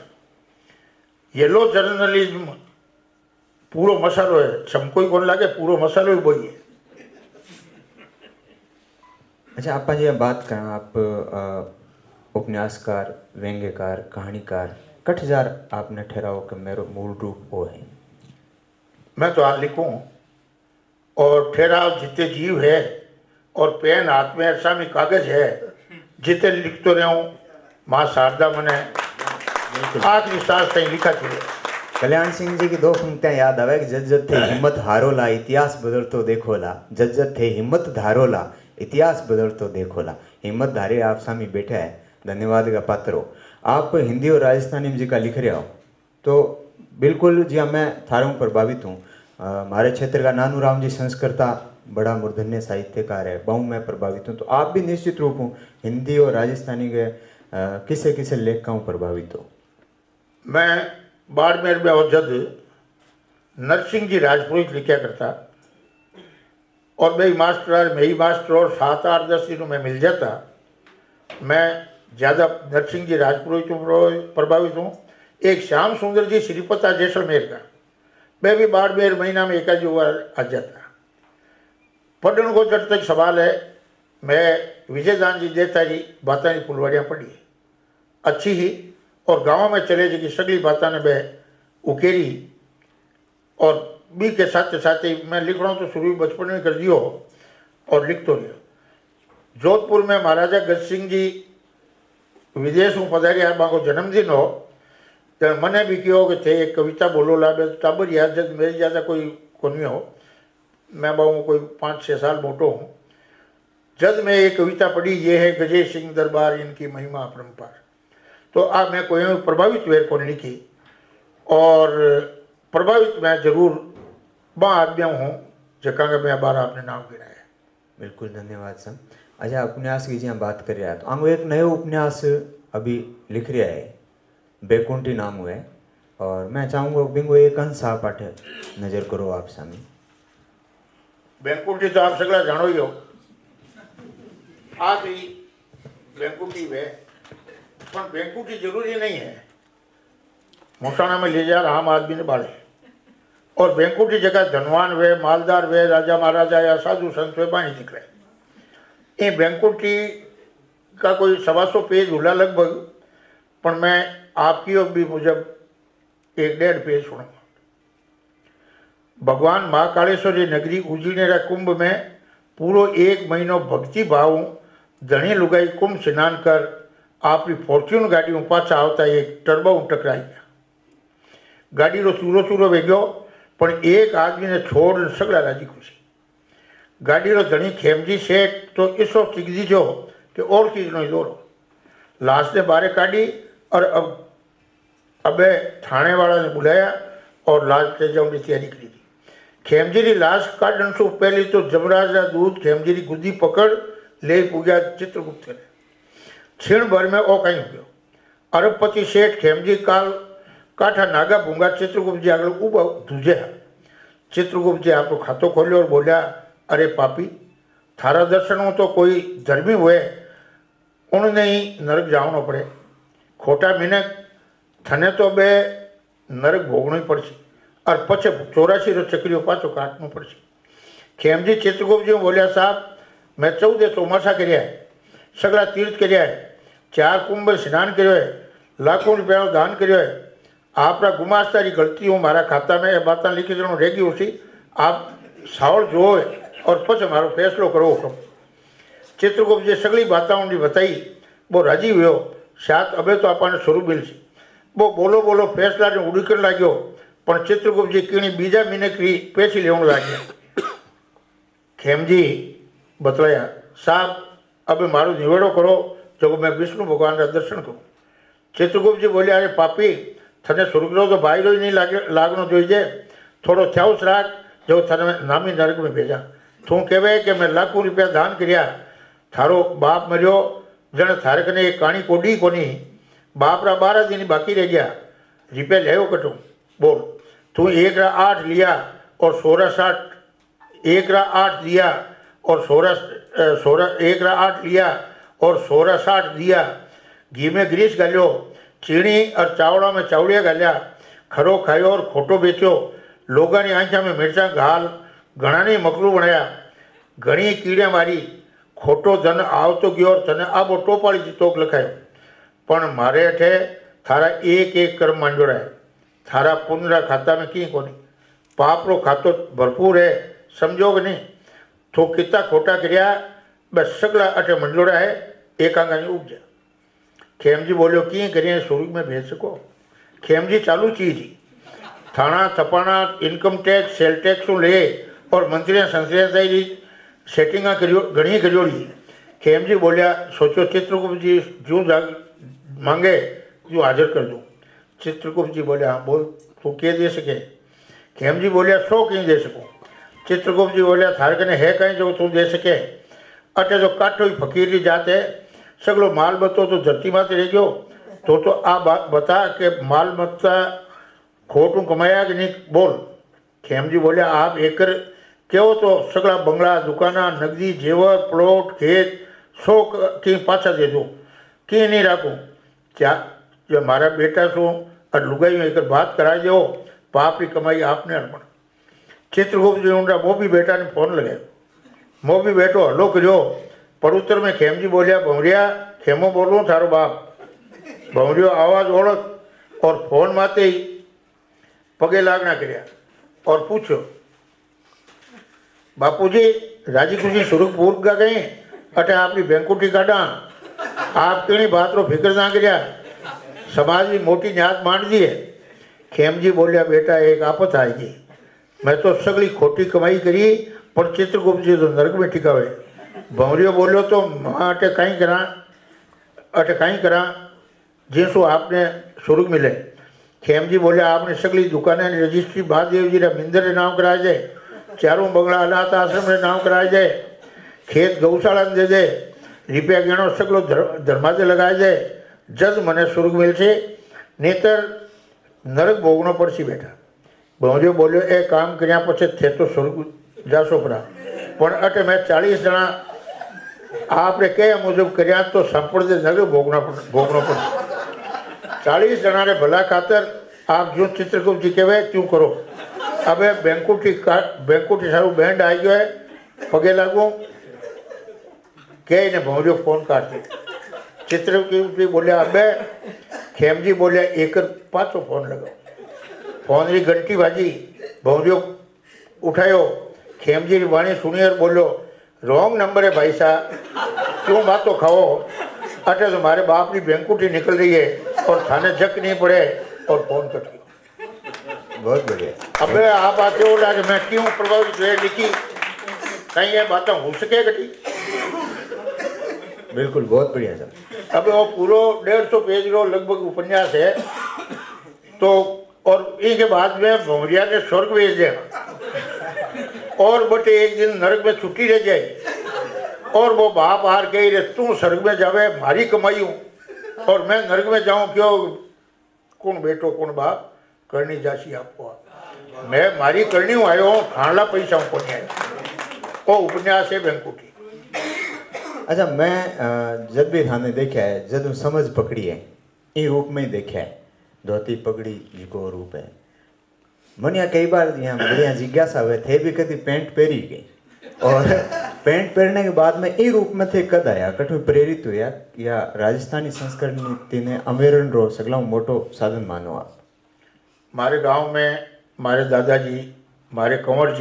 Speaker 3: येलो जर्नलिज्म पूरो मसालो है। छमको ही कौन लागे पूरो मसालो ही वही है।
Speaker 7: अच्छा आप ये बात करें आप उपन्यासकार, व्यंग्यकार, कहानीकार कठजार आपने ठहराओ कि मेरा मूल रूप वो है।
Speaker 3: मैं तो आज लिखूँ और ठहराव जितने जीव है और पेन हाथ में ऐसा में कागज है जितने लिख तो रहूँ माँ शारदा मने आखिरी सांस तक लिखा चाहिए।
Speaker 7: कल्याण सिंह जी की 2 पंक्तियां याद आवे कि जज्जत थे हिम्मत हारोला इतिहास बदलतो देखोला। जज्जत थे हिम्मत धारोला इतिहास बदलतो देखोला। हिम्मत धारे आप सामी बैठे है, धन्यवाद का पात्र हो। आप हिंदी और राजस्थानी में जी का लिख रहे हो तो बिल्कुल जी मैं थारों प्रभावित हूँ। हमारे क्षेत्र का नानू राम जी संस्कृता बड़ा मूर्धन्य साहित्यकार है, बहु मैं प्रभावित हूँ। तो आप भी निश्चित रूप हूँ हिंदी और राजस्थानी के किसे किसे लेख का प्रभावित हो।
Speaker 3: मैं बाड़मेर में और जद नरसिंह जी राजपुरोहित लिखा करता और मैं ही मास्टर और 7-8-10 दिनों में मिल जाता। मैं ज़्यादा नरसिंह जी राजपुरोहित प्रभावित हूँ। एक श्याम सुंदर जी श्रीपता जैसलमेर का मैं भी बाड़मेर महीना में 1 बार आ जाता। पढ़ने जट तक सवाल है। मैं विजयदान जी देता जी बातें की फुलवाड़ियाँ पढ़ी अच्छी ही, और गाँव में चले जी की सगली बातें ने मैं उकेरी, और बी के साथ साथ ही मैं लिखना तो शुरू बचपन में कर दियो और लिख तो लिया। जोधपुर में महाराजा गज सिंह जी विदेश में पधारिया, मांगो जन्मदिन हो तो मैंने भी कहो कि थे एक कविता बोलो लाबे टाबर याद जब मेरी ज़्यादा कोई कोनी हो, मैं बाबू कोई 5-6 साल मोटो हूँ। जब मैं ये कविता पढ़ी, ये है गजे सिंह दरबार इनकी महिमा अपरंपार, तो आप मैं कोई प्रभावित वेर को लिखी, और प्रभावित मैं जरूर बा आदमियों हूँ जगह का मैं बार आपने नाम गिना है।
Speaker 7: बिल्कुल धन्यवाद सर। अच्छा, उपन्यास की जी बात कर रहा है तो आंगो एक नयो उपन्यास अभी लिख रहा है, बैकुंठी नाम हुआ है, और मैं चाहूँगा बिंगो एक अंश आप पाठे नजर करो आप सामने।
Speaker 3: बैकुंठी तो आप सगला जानो ही हो, आज ही बैकुंठी वे, पर बैकुंठी जरूरी नहीं है मोसाणा में ले जा आम आदमी ने बाड़े, और बैकुंठी जगह धनवान वे, मालदार वे, राजा महाराजा या साधु संत वे बाणी निकले। ये बैकुंठी का कोई 125 पेज हुला लगभग, पर मैं आपकी और भी मुजब 1-1.5 पेज सुनूंगा। भगवान महाकालेश्वरी नगरी उजीनेरा कुंभ में पूरो 1 महीनो भक्ति भाव धनी लुगाई कुंभ स्नान कर आपकी फॉर्च्यून गाड़ी में पाछा आवता एक टर्बो टकराई गया। गाड़ी रो चूरो चूरो वेग्यो, पण एक आदमी ने छोड़ सगला राजी खुशी। गाड़ी रो धनी खेमजी सेठ तो इसो चीख दीजो कि और चीज नो दौड़ो। लाश ने बारे काढ़ी और अबे थाने वाला ने बुलाया और लाश ले जाने की तैयारी करी थी। खेमजी की लाश काढ़ने से पहले तो जमराज का दूध खेमजी की गुद्दी पकड़ ले पूजा चित्रगुप्त ने। क्षण भर में ओ कहीं हो गयो। अरबपति सेठ खेमजी काल काठा नागा भूंगा चित्रगुप्त जी आगे उबा दूजे। चित्रगुप्त जी आपको खातो खोलियो और बोलिया, अरे पापी, थारा दर्शन तो कोई धर्मी हुए उन्होंने ही नरक जावनो पड़े। खोटा मिनक थने तो बे नरक भोगनो ही पड़े और पछे 84 रो चक्रियों पाछो काटनो पड़े। खेमजी चित्रगुप्त जी बोलिया, साहब मैं 14 चौमासा कर्या है, सगला तीर्थ कर्या है, 4 कुंभ स्नान कर्यो है, लाखों रुपया दान कर्यो है। आपरा गुमास्तारी गलती हूँ मारा खाता में ये बात लिखी जरूर रहेगी उसी आप सावल जो और पछ मारो फैसलो करो हुक्म। चित्रगुप्त जी सगली बातें उन्हें बताई, वो राजी हुए। शायद अबे तो आपने स्वरूप मिल सी। वो बोलो बोलो फैसला ने उड़ीकर लाग्यो, पर चित्रगुप्त जी कीणी बीजा मिनकरी पैसी लेवन लाग्या। खेमजी बतलाया, साहब अब मारो निवेड़ो करो जो मैं विष्णु भगवान का दर्शन करूँ। चित्रगुप्त जी बोलिया, अरे पापी, थने स्वर्गरो तो भाई रो ही नहीं लागनो जोईजे, थोड़ो थ्याउस राख जो थने नामी नरक में भेजा। तू कहे कि मैं लाखों रुपया दान कर्या, थारो बाप मरियो जन थारे कने एक कहानी कोडी कोनी, बाप रा 12 दिन बाकी रह गया, रुपया ले कटू बोल। तू 1/8 लिया और 16/60 1/8 दिया और 1/8 लिया और 16/60 दिया। घी में ग्रीस गालियो, चीनी और चावड़ा में चावड़िया गालिया, खरो खायो और खोटो बेचो, लोगों की आंखा में मिर्चा घाल, घना ने मकरू बनाया, घनी कीड़े मारी, खोटो धन आवतो गयो और तने आबो टोपाड़ी जी तोक लखायो। पण मारे हेठे थारा एक कर्म मांडोड़ा है, थारा पुनरा खाता में की कोनी, पाप रो खातो भरपूर है, समझो कि नहीं। तो कितना खोटा कर्या बस सगला अटे मंडोड़ा है, एक आंगा उपजा। खेमजी बोलियो, की करिए स्वर्ग में भेज सको। खेमजी चालू चीज ही थाना थपाना इनकम टैक्स सेल टैक्स ले और मंत्री संसदीय सेटिंगा घनी करियोड़ी। खेमजी बोलिया, सोचो चित्रगुप्त जी जो मांगे जो हाजिर कर दूँ। चित्रगुप्त जी बोलिया, हाँ बोल, तू क्या दे सके। खेमजी बोलिया, 100 कहीं दे सकूँ। चित्रगुप्त जी बोलिया, थारे कने है कहीं जो तू दे सके। अटे जो काठो ही फकीर की जात है, सगलो माल बतो तो धरती माते रह गयो। तो आ बात बता के माल मत्ता खोटू कमाया कि नहीं बोल। खेमजी बोलिया, आप एकर क्यों तो सगला बंगला दुकाना नगदी जेवर प्लॉट खेत 100 की पाछा दे दो, की नहीं राखूँ। क्या जो मारा बेटा सो और लुगाई में एक बात करा दो, पाप की कमाई आपने अर्पण। चित्रगुप्त जी उनका वो भी बेटा ने फोन लगाया, मो भी बैठो हलो करो। पड़ोतर में खेमजी बोलिया, भंवरिया खेमो बोलूँ थारो बाप। भंवरियो आवाज ओळख और फोन माते ही पगे लागना कर्या और पूछो, बापूजी राजी खुशी सुरखपुर का गए अटे आपकी बैंकुटी काटा, आप केनी बात रो फिक्र ना कर्या, समाज की मोटी न्यात मांड दी है। खेमजी बोलिया, बेटा एक आपत आएगी, मैं तो सगली खोटी कमाई करी पर चित्रगुप्त जी तो नरक में टिकावे। भंवरियो बोलो तो मां अटे कहीं करा जिसो आपने सुर्ग मिले। खेमजी बोलिया, आपने सगली दुकानें रजिस्ट्री महादेव जी रे मिंदर रे नाम कराए जाए, चारों बंगला अनाथ आश्रम रे नाम कराए जाए, खेत गौशाला दे दे, रुपया गणो सगलो धर्मादे लगाए जाए, जद मने सुर्ग मिलશે, नेतर नरक भोगनो पड़सी बेटा। भंवरियो बोलियो, ए काम कर्या पछे थे तो सुर्ग जाशो पड़ा, पण अटे मैं 40 जना आपने कहे मुजब कर्या तो संपड़े नरक भोगनो पड़શે। 40 जना ने भला खातर आप जो चित्रगुप्त जी कहे क्यों करो। अब बैंकुटी सारू बैंड आई गयो है, पगे लागू कहे ने भंवरियो फोन काट दे। चित्रगुप्त जी बोलिया, अबे खेमजी बोलिया, एक पाछो फोन लगाओ। फोन री घंटी बाजी, भंवरियो उठायो, खेमजी री वाणी सुनी और बोलो, रॉन्ग नंबर है भाई साहब, क्यों बातों खाओ, अटे तो हमारे बाप की बैंकुटी निकल रही है और थाने जक नहीं पड़े, और फोन कट गया।
Speaker 7: बहुत बढ़िया।
Speaker 3: अबे आप आते हो लागे मैं क्यों प्रभावित हुए लिखी, कहीं ये बातें हो सके घटी।
Speaker 7: बिल्कुल, बहुत बढ़िया सर।
Speaker 3: अब वो पूरा 150 पेज रो लगभग उपन्यास है। तो और इनके बाद में भंवरिया ने स्वर्ग भेज दिया और बटे एक दिन नरक में छुट्टी रह जाए, और वो बाप हार कही रे तू स्वर्ग में जावे, मारी कमाई हूँ और मैं नरक में जाऊँ क्यों। कौन बेटो कौन बाप करनी जासी आपको, मैं मारी करनी हूँ आयो हूँ, खानला पैसा हूँ कौन आयो। वो उपन्यास है बैंकुटी।
Speaker 7: अच्छा, मैं जब भी थाने देखा है, जब समझ पकड़ी है, इन रूप में ही देखा है, धोती पगड़ी जी को रूप है। मन यहाँ कई बार यहाँ बढ़िया जिज्ञासा हुए थे भी कभी पैंट पहरी गई, और पैंट पहनने के बाद में इन रूप में थे कद आया, कठु प्रेरित हुआ या राजस्थानी संस्कृति ने अमेरन रो सगला मोटो साधन मानो आप।
Speaker 3: हमारे गांव में हमारे दादाजी, हमारे कंवर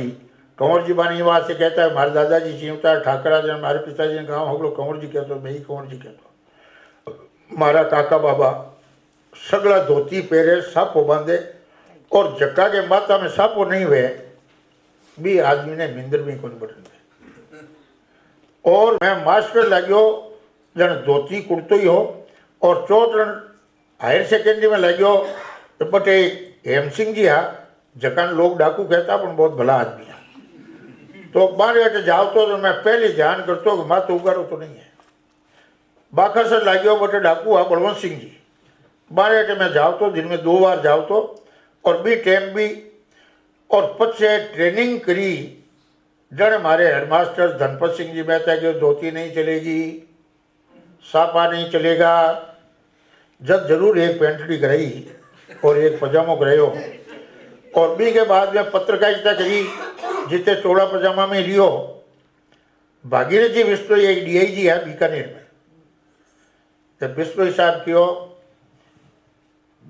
Speaker 3: जी बानी बात से कहता है, हमारे दादाजी जीवता ठाकरा जन, हमारे पिताजी ने गाँव हम लोग कंवर जी कहते, मैं ही कंवर जी कहता। हमारा काका बाबा सगला धोती पहरे, सापो बांधे, और जक्का के माता में सापो नहीं हुए भी आदमी ने मिंदर भी कौन बटन दे। और मैं मास्टर लाग्यो जन धोती कुर्तो ही हो, और चौथरण हायर सेकेंडरी में लाग्यो बटे हेम सिंह जी हा, जकान लोग डाकू कहता पण बहुत भला आदमी है। तो बारे अटे जाओ तो मैं पहले ध्यान करतो कि माँ तो उगाड़ो तो नहीं है। बाखासर लाग्यो बटे डाकू हा बलवंत सिंह जी, बारे अटे मैं जाओ तो दिन में 2 बार जाओ तो, और भी टाइम भी, और पछे ट्रेनिंग करी। जन हमारे हेडमास्टर धनपत सिंह जी कहता है कि धोती नहीं चलेगी, सापा नहीं चलेगा, जब जरूर एक पेंटड़ी कराई और एक पजामो करायो। और बी के बाद में पत्रकारिता करी, जिते चोड़ा पजामा में लियो। भागीरथ जी बिश्नोई एक DIG है बीकानेर में, जब बिश्नोई साहब क्यों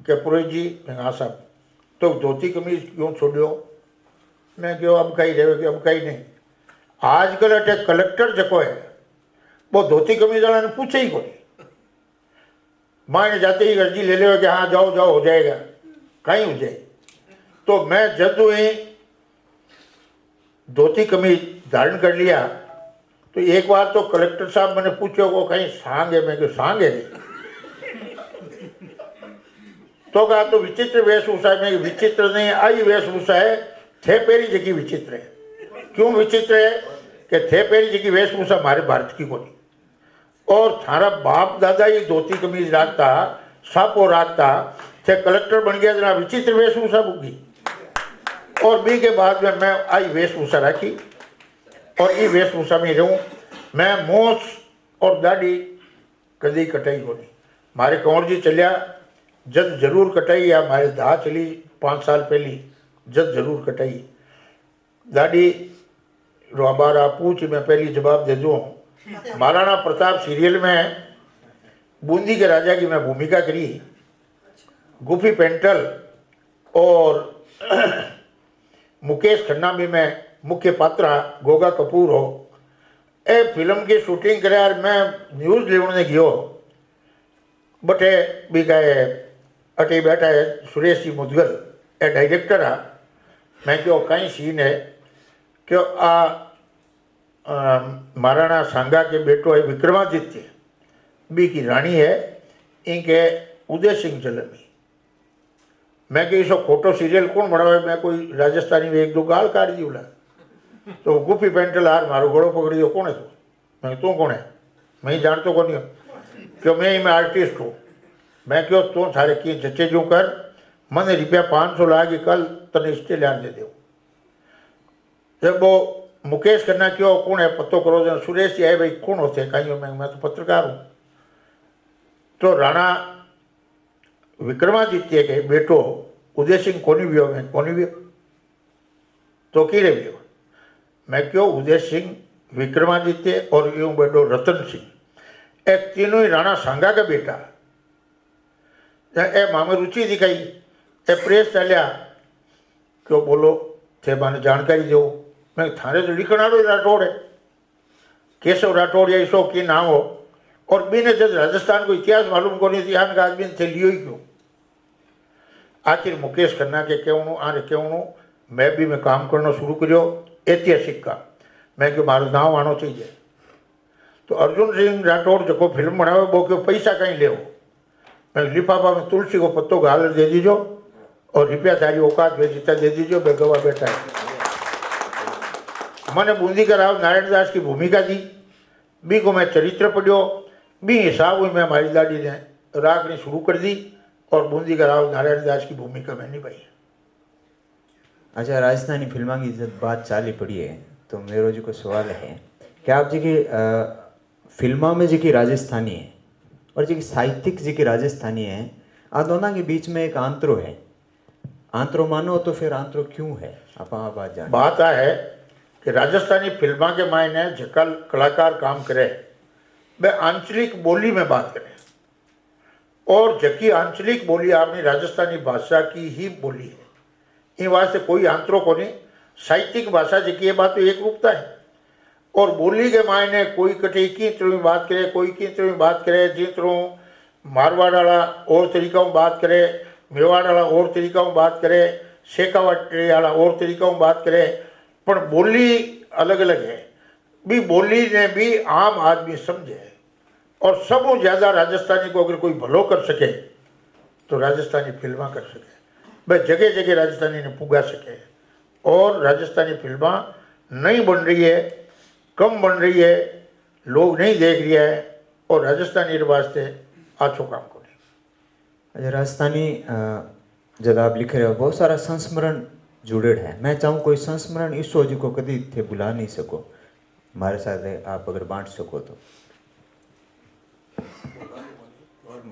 Speaker 3: के पुरोहित जी, हाँ साहब तो धोती कमीज क्यों छोड़ो। मैं क्यों अब कहीं रहे कि अब कहीं नहीं। आजकल अटे कलेक्टर जको है वो धोती कमीज वाला ने पूछे ही कोई, माने जाते ही अर्जी ले ले कि हाँ जाओ जाओ हो जाएगा, कहीं हो जाए। तो मैं जब ही धोती कमीज धारण कर लिया तो एक बार तो कलेक्टर साहब मैंने पूछो को कहीं सांग है, मैं क्यों सांग है तो कहा तो विचित्र वेशभूषा है। मैं विचित्र नहीं, आई वेशभूषा है, थे पेरी जगह विचित्र है। क्यों विचित्र है कि थे पेरी जगह वेशभूषा हमारे भारत की कोनी, और थारा बाप दादा ही धोती कमीज राखता, सापो राखता, थे कलेक्टर बन गया जरा विचित्र वेशभूषा बुगी। और बी के बाद में मैं आई वेशभूषा राखी और ये वेशभूषा में रहूँ। मैं मोछ और दाढ़ी कदी कटाई को नहीं। मारे कंवर जी चलिया जद जरूर कटाई, या मारे धा चली 5 साल पहली जद जरूर कटाई। दाढ़ी बार आप पूछ मैं पहली जवाब दे दूँ। महाराणा प्रताप सीरियल में बूंदी के राजा की मैं भूमिका करी। गुफी पेंटल और मुकेश खन्ना भी मैं मुख्य पात्र, गोगा कपूर हो। ए फिल्म की शूटिंग करे यार मैं न्यूज़ लेने गयो, बटे भी गए अटे बैठा है सुरेश जी मुदगल ए डायरेक्टर है। मैं क्यों कहीं सीन है क्यों महाराणा सांगा के बेटो है विक्रमादित्य बी की रानी है इनके उदय सिंह जलमी। मैं कि इसो खोटो सीरियल कौन बनावे, मैं कोई राजस्थानी में एक दो गाल काट दी बोला। तो गुफी पेंटल हार मारो घोड़ो पकड़ी कौन है तू? मैं तू कौन है? मैं जानतो कौन हूँ क्यों मैं आर्टिस्ट हूँ। मैं क्यों तू थारे की जच्चे जू कर मैंने रुपया 500 लागे कल तने स्टे लिया दे दो। जब वो मुकेश खन्ना क्यों कौन है पत्तो करो जो सुरेश जी आए भाई कौन होते हैं कहीं मैं तो पत्रकार हूँ। तो राणा विक्रमादित्य के बेटो उदय सिंह कोनी भी हो, मैं कोनी भी तो कीरे भी हो। मैं क्यों उदय सिंह विक्रमादित्य और यूं बेटो रतन सिंह ए तीनों ही राणा सांगा का बेटा। ए मामे रुचि दिखाई ए प्रेस चलिया क्यों बोलो थे माने जानकारी दो। मैं थारे तो लिखना राठौड़ है केशव राठौड़ या इसो की नाम हो और बीने जब राजस्थान को इतिहास मालूम को नहीं थी आन का आदमी थे लियो ही क्यों। आखिर मुकेश खन्ना के कहूँ आने कहूँ मैं काम करना शुरू करो ऐतिहासिक का। मैं क्यों मारो नाम आना चाहिए। तो अर्जुन सिंह राठौड़ जो फिल्म बनावे वो क्यों पैसा कहीं ले मैं लिफाफा में तुलसी को पत्तों का हालत दे दीजो और रुपया तारी औकात भेजता दे दीजो बेगवा बैठा है। मैंने बूंदी का राव नारायण दास की भूमिका दी बी को मैं चरित्र पढ़ियो बी हिसाब हुई मैं हमारी दादी ने रागनी शुरू कर दी और बूंदी का राव नारायण दास की भूमिका मैं निभाई।
Speaker 7: अच्छा, राजस्थानी फिल्मा की जब बात चाली पड़ी है तो मेरो जी को सवाल है कि आप जी की फिल्मा में जी की राजस्थानी है और जी की साहित्यिक जी की राजस्थानी है, आ दोनों के बीच में एक आंतरो है। आंतरो मानो तो फिर आंतरो क्यों है? आप बात जान
Speaker 3: बात आ है कि राजस्थानी फिल्मा के मायने जकल कलाकार काम करे वे आंचलिक बोली में बात करें और जबकि आंचलिक बोली आपने राजस्थानी भाषा की ही बोली है। इन वास्ते कोई आंतरो को नहीं साहित्यिक भाषा जी की बात तो एक रूपता है और बोली के मायने कोई कटे की तरह में बात करे कोई की तरह में बात करे जिस तरह मारवाड़ वाला और तरीका में बात करे मेवाड़ वाला और तरीका में बात करे शेखावटी वाला और तरीका में बात करे पर बोली अलग अलग है। भी बोली ने भी आम आदमी समझे और सब ज़्यादा राजस्थानी को अगर कोई भलो कर सके तो राजस्थानी फिल्मा कर सके। भाई जगह जगह राजस्थानी ने पुगा सके और राजस्थानी फिल्मा नहीं बन रही है, कम बन रही है, लोग नहीं देख रही है और राजस्थानी वास्ते अच्छो काम को नहीं।
Speaker 7: अच्छा, राजस्थानी जब आप लिख रहे हो बहुत सारा संस्मरण जुड़े है। मैं चाहूँ कोई संस्मरण इस सोच को कभी थे भुला नहीं सको, हमारे साथ आप अगर बांट सको तो।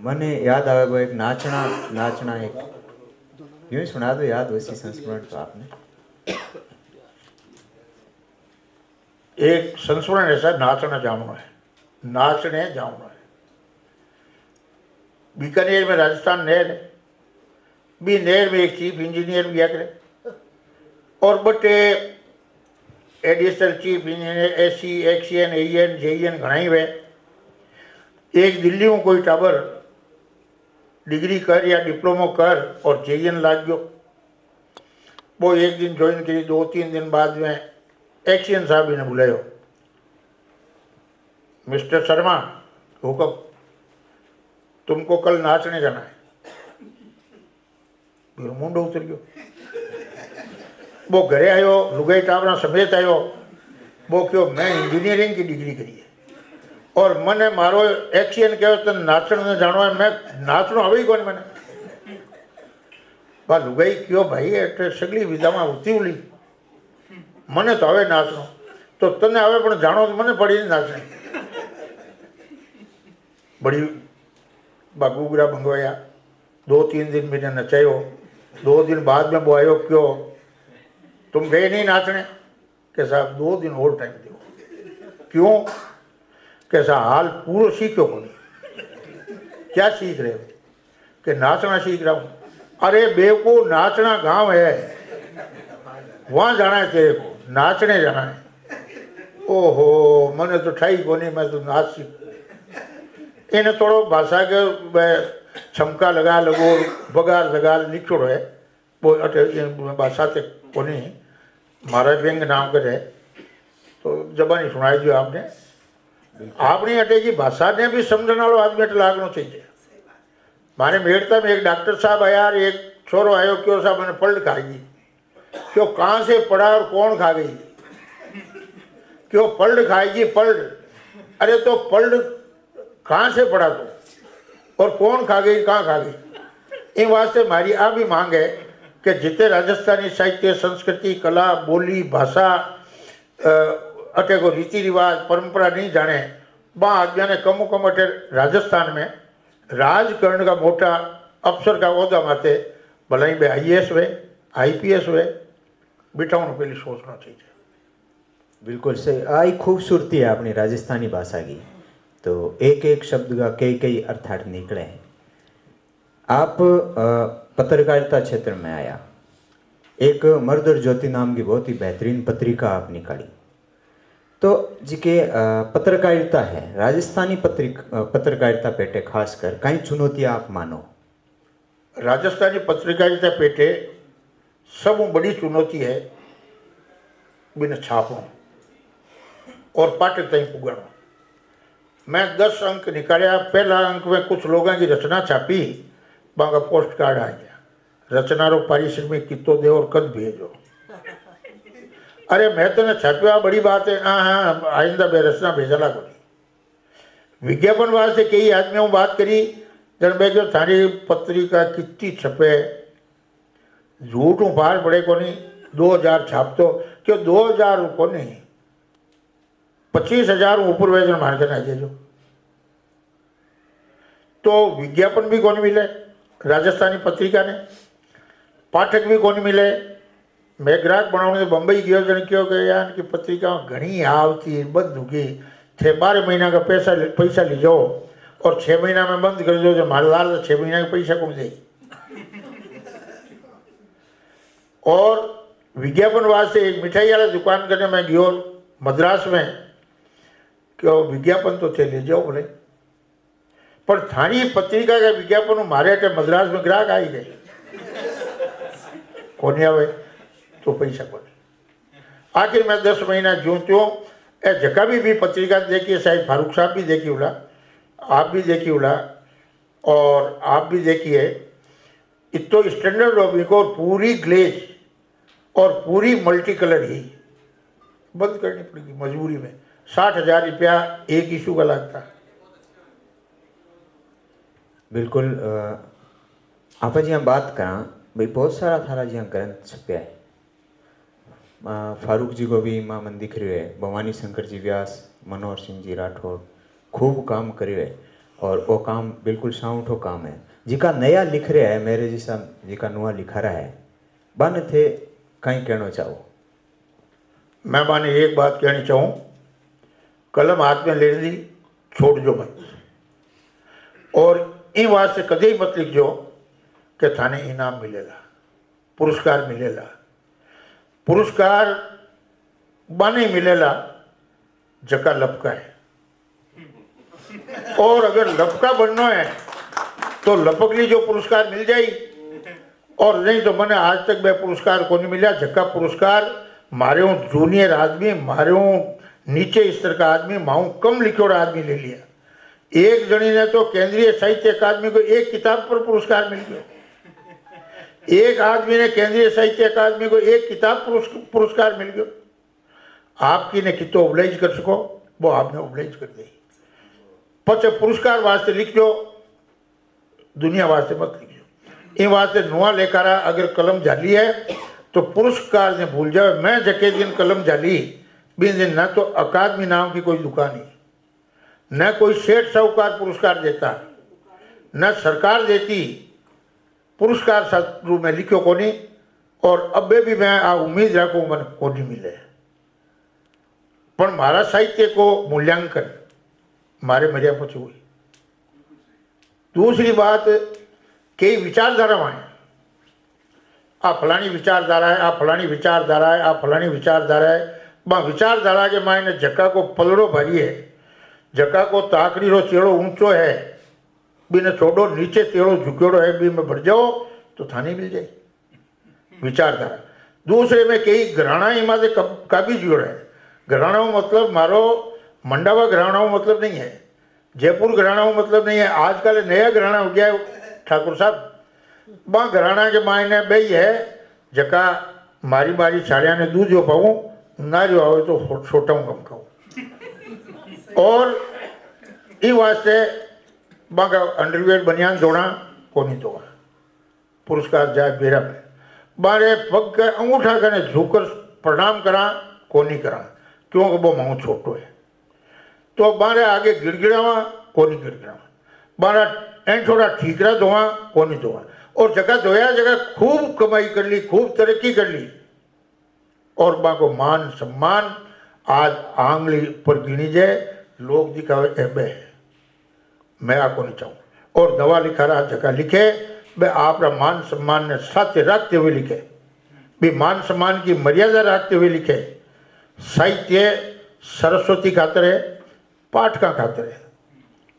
Speaker 7: मने याद आवे वो एक नाचना एक यूं ही सुना दो याद वैसी संस्मरण तो आपने।
Speaker 3: एक संस्मरण ऐसा नाचना जामनो है, नाचने जामनो है। बीकानेर में राजस्थान नहर है, बी नहर में एक चीफ इंजीनियर भी करे और बटे additional chief engineer AC XEN and JEN घना ही हुए। एक दिल्ली में कोई टाबर डिग्री कर या डिप्लोमा कर और जेईएन लाग गयो। वो एक दिन ज्वाइन करी, 2-3 दिन बाद में एक्सीएन साहब ने बुलायो, मिस्टर शर्मा हुक्म तुमको कल नाचने जाना है। मुंडो उतर गयो। वो घरे आयो लुगाई टाबरा समेत आयो। वो क्यों मैं इंजीनियरिंग की डिग्री करी है और मैंने मारो एक्सीएन कहो तो नाचण ने जानो है, मैं नाचनो आवे ही कौन मैंने बा लुगाई क्यों भाई एट सगली विधा में होती उली मने तो आवे नाचनो तो तने आवे पण जानो तो मने पड़ी नहीं नाचने। बड़ी बागुगरा मंगवाया, 2-3 दिन मैंने नचायो। 2 दिन बाद में वो आयो क्यों तुम गए नहीं नाचने कि साहब 2 दिन और टाइम दो। क्यों? कि साहब हाल पूरा सीखो को नहीं। क्या सीख रहे हो? कि नाचना सीख रहा हूँ। अरे बेवकूफ, नाचना गांव है, वहाँ जाना है तेरे को, नाचने जाना है। ओहो, मैंने तो ठाई को नहीं, मैं तो नाच सीख। इन्हें थोड़ो भाषा के छमका लगा लगो, बगार लगार लिखोड़ो है, वो भाषा से को नहीं। महाराज व्यंग नाम करे तो जबानी सुनाई दियो आपने। आपने अटे की भाषा ने भी समझने वालों आदमी अटे लागनो चाहिए। मारे मेड़ता में एक डॉक्टर साहब आया, एक छोरो आयो, क्यों साहब मैंने पल्ड खाएगी। क्यों कहाँ से पड़ा और कौन खा गई? क्यों पल्ड खाएगी? पल्ड, अरे तो पल्ड कहाँ से पड़ा तो, और कौन खा गई, कहाँ खा गई? इन वास्ते हमारी आ भी मांग है कि जितने राजस्थानी साहित्य, संस्कृति, कला, बोली, भाषा, अटे को रीति रिवाज, परंपरा नहीं जाने, वहाँ आदमी ने कमो कम अटे राजस्थान में राजकरण का मोटा अफसर का ओहदा माते भलाई बे IAS हुए, IPS हुए, बिठाओ पहले सोचना चाहिए।
Speaker 7: बिल्कुल सही। आई खूबसूरती है अपनी राजस्थानी भाषा की, तो एक एक शब्द का कई कई अर्थार्थ निकले हैं। आप पत्रकारिता क्षेत्र में आया, एक मर्द और ज्योति नाम की बहुत ही बेहतरीन पत्रिका आप निकाली, तो जी के पत्रकारिता है, राजस्थानी पत्रकारिता पेटे खासकर कई चुनौतियाँ आप मानो?
Speaker 3: राजस्थानी पत्रकारिता पेटे सब बड़ी चुनौती है बिन छापों और पाठक तक पुगणो। मैं 10 अंक निकालिया, पहला अंक में कुछ लोगों की रचना छापी, बांगा पोस्ट कार्ड आ गया, रचना रो पारिश्रमिक कितो दे और कद भेजो। अरे मैं तो छापिया बड़ी बात है, हाँ आइंदा बे रचना भेजला को नहीं। विज्ञापन वास्ते कई आदमियों बात करी, जन बे जो थारी पत्रिका कितनी छपे, झूठों पार पड़े को नहीं, 2000 छाप तो क्यों 2000 को नहीं, 25,000 ऊपर वेजन मार के ना देजो। तो विज्ञापन भी कौन मिले राजस्थानी पत्रिका ने, पाठक भी कौन मिले। मैं ग्राहक बनाने बंबई गयो, जन क्यों कि यार की पत्रिका घनी आवती बंद होगी, 12 महीना का पैसा ली जाओ और 6 महीना में बंद कर दो, जो मालदार 6 महीना का पैसा कौन दे। और विज्ञापन वास्ते एक मिठाई वाला दुकान करने में गयो मद्रास में, क्यों विज्ञापन तो थे ले जाओ बोले, पर थानी पत्रिका का विज्ञापन मारे थे मद्रास में ग्राहक आई गए कौन आवे तो पैसा कौन। आखिर में 10 महीना जो त्यों ए जगह भी पत्रिका देखिए, शायद फारूक साहब भी देखी उला, आप भी देखी उला और आप भी देखिए। इतो स्टैंडर्ड ऑफ को पूरी ग्लेज और पूरी मल्टी कलर ही बंद करनी पड़ेगी मजबूरी में। 60,000 रुपया एक इशू का लगता।
Speaker 7: बिल्कुल। आप जी बात करा भाई, बहुत सारा थारा जी ग्रंथ छपया है, फारूक जी को भी माँ मन दिख रही है, भवानी शंकर जी व्यास, मनोहर सिंह जी राठौड़ खूब काम करे है, और वो काम बिल्कुल साउठो काम है। जिका नया लिख रहा है, मेरे जैसा जिका नुआ लिखा रहा है, बन थे कहीं कहना चाहो?
Speaker 3: मैं बाने एक बात कहनी चाहूँ, कलम हाथ में ले ली छोड़ जो मत, और इन बात से कदे ही मत लिख जो कि थाने इनाम मिलेगा, पुरस्कार मिलेगा। पुरस्कार बाने मिलेला जका लपका है, और अगर लपका बनना है तो लपकली जो पुरस्कार मिल जाए, और नहीं तो मैंने आज तक वह पुरस्कार को नहीं मिला। जका पुरस्कार मारे जूनियर आदमी, मारे नीचे स्तर का आदमी, माऊ कम लिखोड़ा आदमी ले लिया। एक जनी ने तो केंद्रीय साहित्य अकादमी को एक किताब पर पुरस्कार मिल गया, एक आदमी ने केंद्रीय साहित्य अकादमी को एक किताब पुरस्कार मिल गया। आपकी ने कितो ओब्लाइज कर सको, वो आपने ओब्लाइज कर दी। पचे पुरस्कार वास्ते लिख दो, दुनिया वास्ते मत लिख दो। इन वास्ते नुआ लेकर अगर कलम जाली है तो पुरस्कार ने भूल जाओ। मैं जके दिन कलम जाली बिन दिन, न तो अकादमी नाम की कोई दुकान ही, न कोई सेठ साहूकार पुरस्कार देता, न सरकार देती पुरस्कार रूप में लिखो कोनी, और अबे भी मैं आ उम्मीद रखूँ मन कोनी मिले। પણ મારા સાહિત્યકો મૂલ્યાંકન મારે મર્યા પછી हुई। दूसरी बात कई विचारधारा में आ फलानी विचारधारा है, आ फलानी विचारधारा है, आ फलानी विचारधारा है। विचारधारा के मायने जका को पलड़ो भारी है, जका को ताकड़ी रो चेड़ो ऊंचो है, बीने छोड़ो नीचे तेड़ो झुकेड़ो है, बी में बढ़ जाओ तो थाने मिल जाए विचारधारा। दूसरे में कई घराना माँ से काबी जोड़ है। घराना मतलब मारो मंडावा घराना मतलब नहीं है, जयपुर घराना मतलब नहीं है। आजकल नया घराना हो गया है ठाकुर साहब। बा घराना के मायने बई है जका मारी मारी साड़िया ने दूध जो पाऊँ ना जो आवे तो छोटा हूँ कम खाऊँ। और ये वास्ते बाका अंडरवियर बनियान धोना को नहीं धोवा, पुरस्कार जाए बेरा में बारे पग के अंगूठा करने झुकर प्रणाम करा को नहीं करा, क्योंकि वो माऊ छोटो है। तो बारे आगे गिड़गिड़ावा को नहीं गिड़गिड़ावा, बारा एन थोड़ा ठीकरा धोवा को नहीं धोवा। और जगह धोया जगह खूब कमाई कर ली, खूब तरक्की कर ली, और बा को मान सम्मान आज आंगली पर गिनी जाए, लोग दिखावे एबे मैं आपको नहीं चाहूँ। और दवा लिखा रहा जगह लिखे बे आप मान सम्मान ने साथ रखते हुए लिखे, भी मान सम्मान की मर्यादा रखते हुए लिखे। साहित्य सरस्वती खातर है, पाठ का खातर है।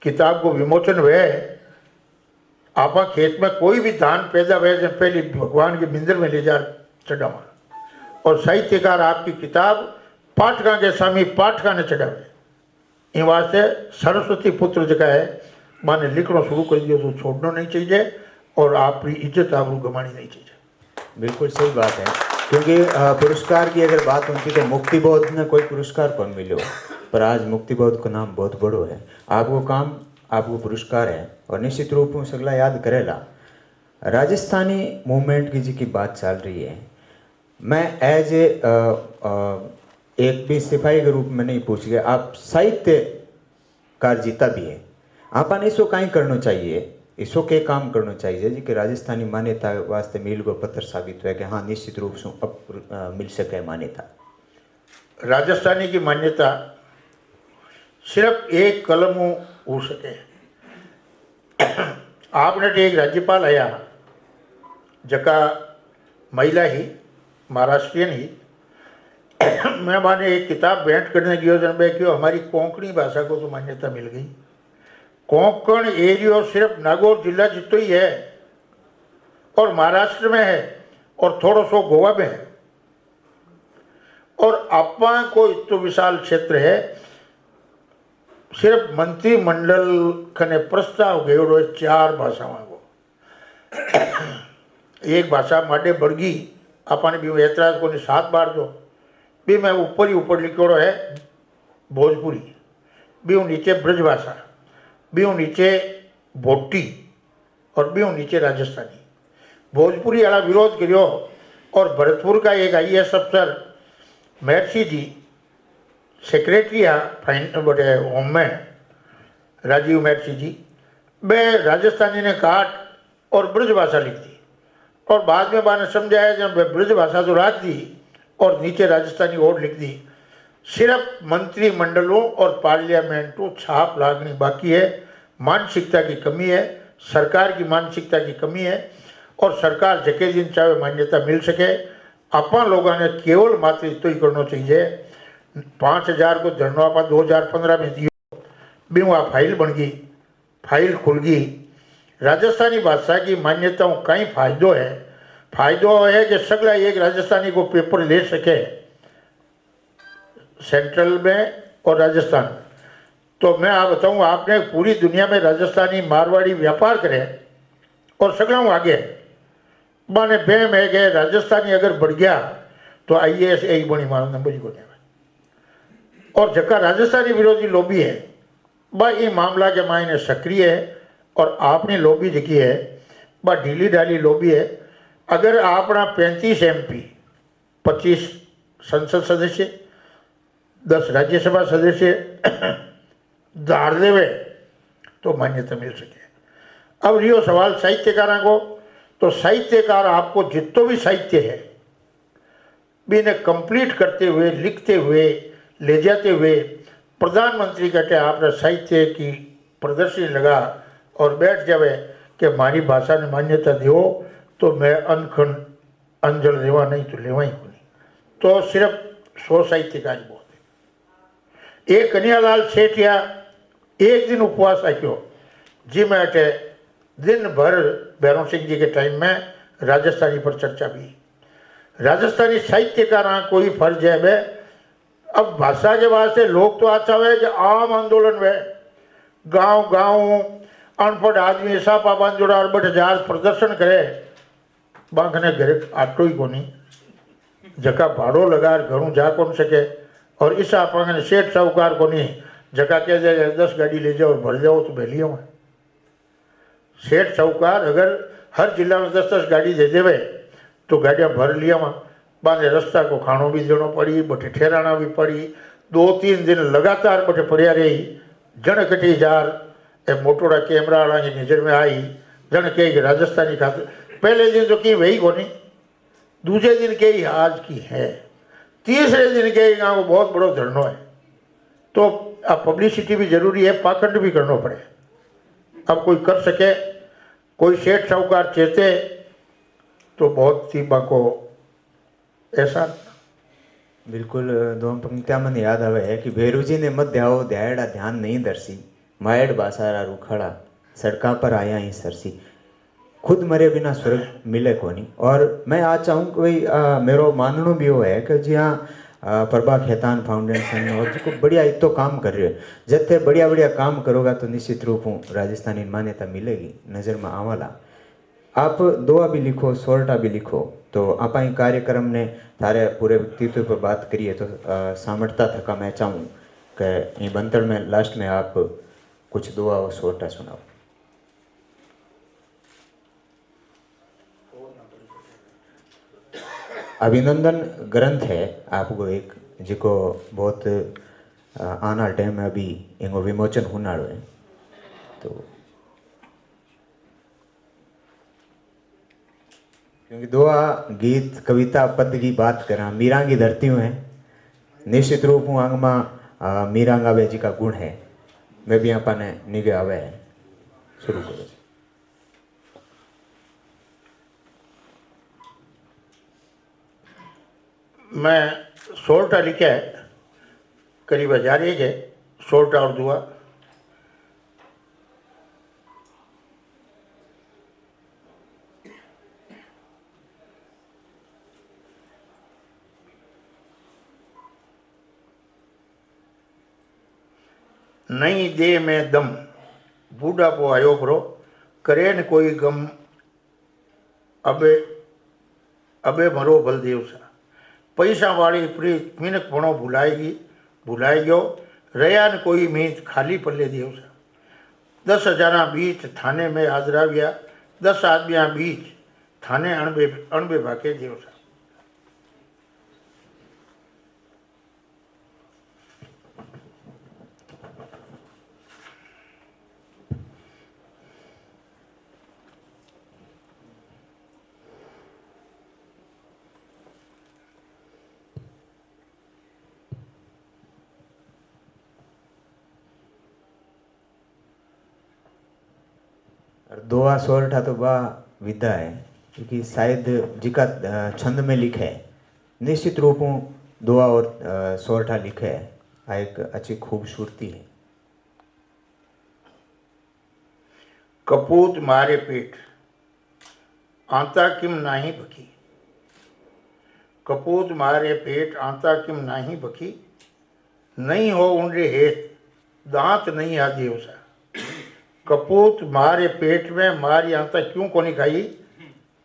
Speaker 3: किताब को विमोचन हुए, आप खेत में कोई भी धान पैदा हुए जब पहले भगवान के बिंदर में ले जा चढ़ावा, और साहित्यकार आपकी किताब पाठका के सामी पाठका ने चढ़ावे। इन वास्ते सरस्वती पुत्र जगह है माने लिखना शुरू कर दियो तो छोड़ना नहीं चाहिए, और आपकी इज्जत आबरू गंवानी नहीं चाहिए।
Speaker 7: बिल्कुल सही बात है, क्योंकि पुरस्कार की अगर बात होती तो मुक्तिबोध ने कोई पुरस्कार कौन मिलो, पर आज मुक्तिबोध का नाम बहुत बड़ो है। आपको काम आपको पुरस्कार है, और निश्चित रूप में सगला याद करेला। राजस्थानी मूवमेंट की जी की बात चल रही है, मैं एज ए एक भी सिपाही के रूप में नहीं पूछ गया, आप साहित्यकार जीता भी है, आपने इसको कहीं करना चाहिए, इसको क्या काम करना चाहिए जी कि राजस्थानी मान्यता वास्ते मील को पत्थर साबित हुआ कि हाँ निश्चित रूप से अब मिल सके मान्यता।
Speaker 3: राजस्थानी की मान्यता सिर्फ एक कलम हो सके। आपने तो एक राज्यपाल आया जका महिला ही महाराष्ट्रियन ही, मैं माने एक किताब भेंट करने गयो जन में क्यों हमारी कोंकणी भाषा को तो मान्यता मिल गई। कोंकण एरियो सिर्फ नागौर जिला जितना ही है, और महाराष्ट्र में है, और थोड़ा सो गोवा में है, और आपा को इतना विशाल क्षेत्र है। सिर्फ मंत्रिमंडल कने प्रस्ताव गयो 4 भाषाओं को। एक भाषा माटे बड़गी आपने भी ऐतराज को 7 बार दो भी मैं ऊपर ही ऊपर लिखोड़ो है भोजपुरी, भी नीचे ब्रज भाषा, भी नीचे भोटी, और भी नीचे राजस्थानी। भोजपुरी वाला विरोध करियो, और भरतपुर का एक IAS अफसर महर्षि जी सेक्रेटरी बटे होम में राजीव महर्षि जी, वे राजस्थानी ने काट और ब्रज भाषा लिख दी, और बाद में बाने समझाया जब ब्रज भाषा तो रख दी और नीचे राजस्थानी और लिख दी। सिर्फ मंत्रिमंडलों और पार्लियामेंटों छाप लागनी बाकी है। मानसिकता की कमी है, सरकार की मानसिकता की कमी है, और सरकार जके दिन चाहे मान्यता मिल सके। अपन लोगों ने केवल मात्र इतना ही करना चाहिए। 5000 को धरना आप 2015 में दियो, भी वहाँ फाइल बन गई, फाइल खुल गई। राजस्थानी भाषा की मान्यताओं कहीं फायदो है, फायदो है कि सगला एक राजस्थानी को पेपर ले सके सेंट्रल में और राजस्थान में। तो मैं आप बताऊँ, आपने पूरी दुनिया में राजस्थानी मारवाड़ी व्यापार करे और सगला आगे माने बेम है कि राजस्थानी अगर बढ़ गया तो IAS यही बनी मारो नंबर ही को नहीं। और जका राजस्थानी विरोधी लॉबी है बा ये मामला के मायने सक्रिय है, और आपने लॉबी देखी है बा ढीली ढाली लॉबी है। अगर आपना 35 MP, 25 संसद सदस्य, 10 राज्यसभा सदस्य धार देवे तो मान्यता मिल सके। अब रियो सवाल साहित्यकारों को, तो साहित्यकार आपको जितना भी साहित्य है भी ने कंप्लीट करते हुए, लिखते हुए, ले जाते हुए प्रधानमंत्री कहते आपने साहित्य की प्रदर्शनी लगा और बैठ जावे कि मारी भाषा ने मान्यता दो तो मैं अनखंड अंजल लेवा नहीं तो लेवा ही को नहीं। तो सिर्फ 100 साहित्यकार बहुत है। एक कन्हैयालाल सेठिया एक दिन उपवास रखो जी में अटे दिन भर भैरव सिंह जी के टाइम में राजस्थानी पर चर्चा भी। राजस्थानी साहित्यकार कोई फर्ज है वे अब भाषा के वास्ते लोग तो अच्छा है कि आम आंदोलन में गांव गांव अनपढ़ आदमी सापा बांधोड़ा और 8,000 प्रदर्शन करे बांखने घरे आटो ही कोनी जका भाड़ो लगा घरों जा कौन सके और इस आप सेठ साहूकार कोनी जका कह जाए 10 गाड़ी ले जाओ और भर जाओ तो भैलिया में सेठ साहूकार अगर हर जिला में 10-10 गाड़ी दे देवे तो गाड़ियाँ भर लिया वहाँ बांधे रास्ता को खाणो भी देना पड़ी बटे ठहराना भी पड़ी 2-3 दिन लगातार बटे पड़िया रही जन कटी जार ए मोटोड़ा कैमरा वाला की नज़र में आई जन कही राजस्थानी खाते पहले दिन तो कहीं वही को नहीं दूसरे दिन कही आज की है तीसरे दिन कही गाँव को बहुत बड़ो धरनो है। तो अब पब्लिसिटी भी जरूरी है पाखंड भी करना पड़े। अब कोई कर सके कोई सेठ साहूकार चेते तो बहुत सी को ऐसा
Speaker 7: बिल्कुल दो पंक्तियां मन याद आवे है कि भेरू जी ने मत ध्याओ ध्याड़ा ध्यान नहीं दर्शी मायड़ बासारा रूखड़ा सड़का पर आया ही सरसी खुद मरे बिना स्वर्ग मिले कोनी। और मैं आज चाहूँ कि भाई मेरो माननो भी वो है कि जी हाँ प्रभा खेतान फाउंडेशन और जो बढ़िया इत तो काम कर रहे हो जत्थे बढ़िया बढ़िया काम करोगा तो निश्चित रूप से राजस्थानी मान्यता मिलेगी नज़र में आवाला। आप दुआ भी लिखो सोरठा भी लिखो तो आप कार्यक्रम ने थारे पूरे व्यक्तित्व पर बात करिए तो सामर्थ्यता थका मैं चाहूँ कि ये बंतर में लास्ट में आप कुछ दुआ और सोरठा सुनाओ। अभिनंदन ग्रंथ है आपको एक जिको बहुत आना टाइम में अभी इनको विमोचन होना है तो क्योंकि दुआ गीत कविता पद की बात करा मीरा की धरती है निश्चित रूप हूँ अंग में मीरा गावे जी का गुण है मैं भी आपा ने निगे आवे है शुरू करो।
Speaker 3: मैं सोरठा लिखा है करीब 1000 एक है सोरठा और दुआ। नहीं दे में दम बूढ़ा को आयो परो करे न कोई गम अबे अबे मरो बलदेव सा पैसा वाली प्रीत मीनक पणो भुलाएगी भुलाई गयो रया न कोई मीत खाली पल्ले देव सा 10,000 बीच थाने में हाजरा गया 10 आदमियाँ बीच थाने अणबे भाके देव सा।
Speaker 7: दुआ सोरठा तो बा विदा है क्योंकि शायद जिका छंद में लिखे है निश्चित रूप से दुआ और सोरठा लिखे है एक अच्छी खूबसूरती है।
Speaker 3: कपूत मारे पेट आंता किम नाही बकी कपूत मारे पेट आंता किम नाही बकी नहीं हो उनरे हेत दांत नहीं आ देव सा। कपूत मारे पेट में मारी आंता क्यों को नहीं खाई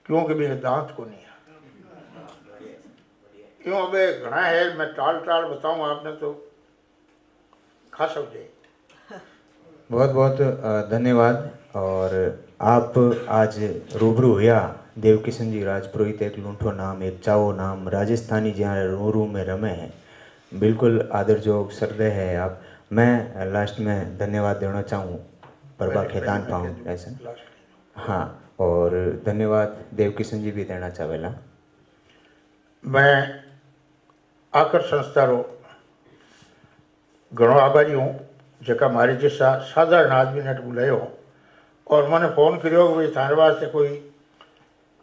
Speaker 3: क्योंकि मेरे दांत को नहीं आ क्यों अब घना है मैं टाल टाल बताऊं आपने तो खा सकते।
Speaker 7: बहुत बहुत धन्यवाद। और आप आज रूबरू हुआ देव किशन जी राजपुरोहित एक लूंठो नाम एक चावो नाम राजस्थानी जहाँ रू रू में रमे हैं बिल्कुल आदर जोग श्रद्धेय है आप। मैं लास्ट में धन्यवाद देना चाहूँ प्रभा खेतान फाउंडेशन हाँ और धन्यवाद देव किशन जी भी देना चाहेला।
Speaker 3: मैं आकर संस्था रो घणो आभारी हूँ जेका मारे जैसा साधारण आदमी ने बुलायो और मैंने फ़ोन करियो कि भाई थारे वास्ते कोई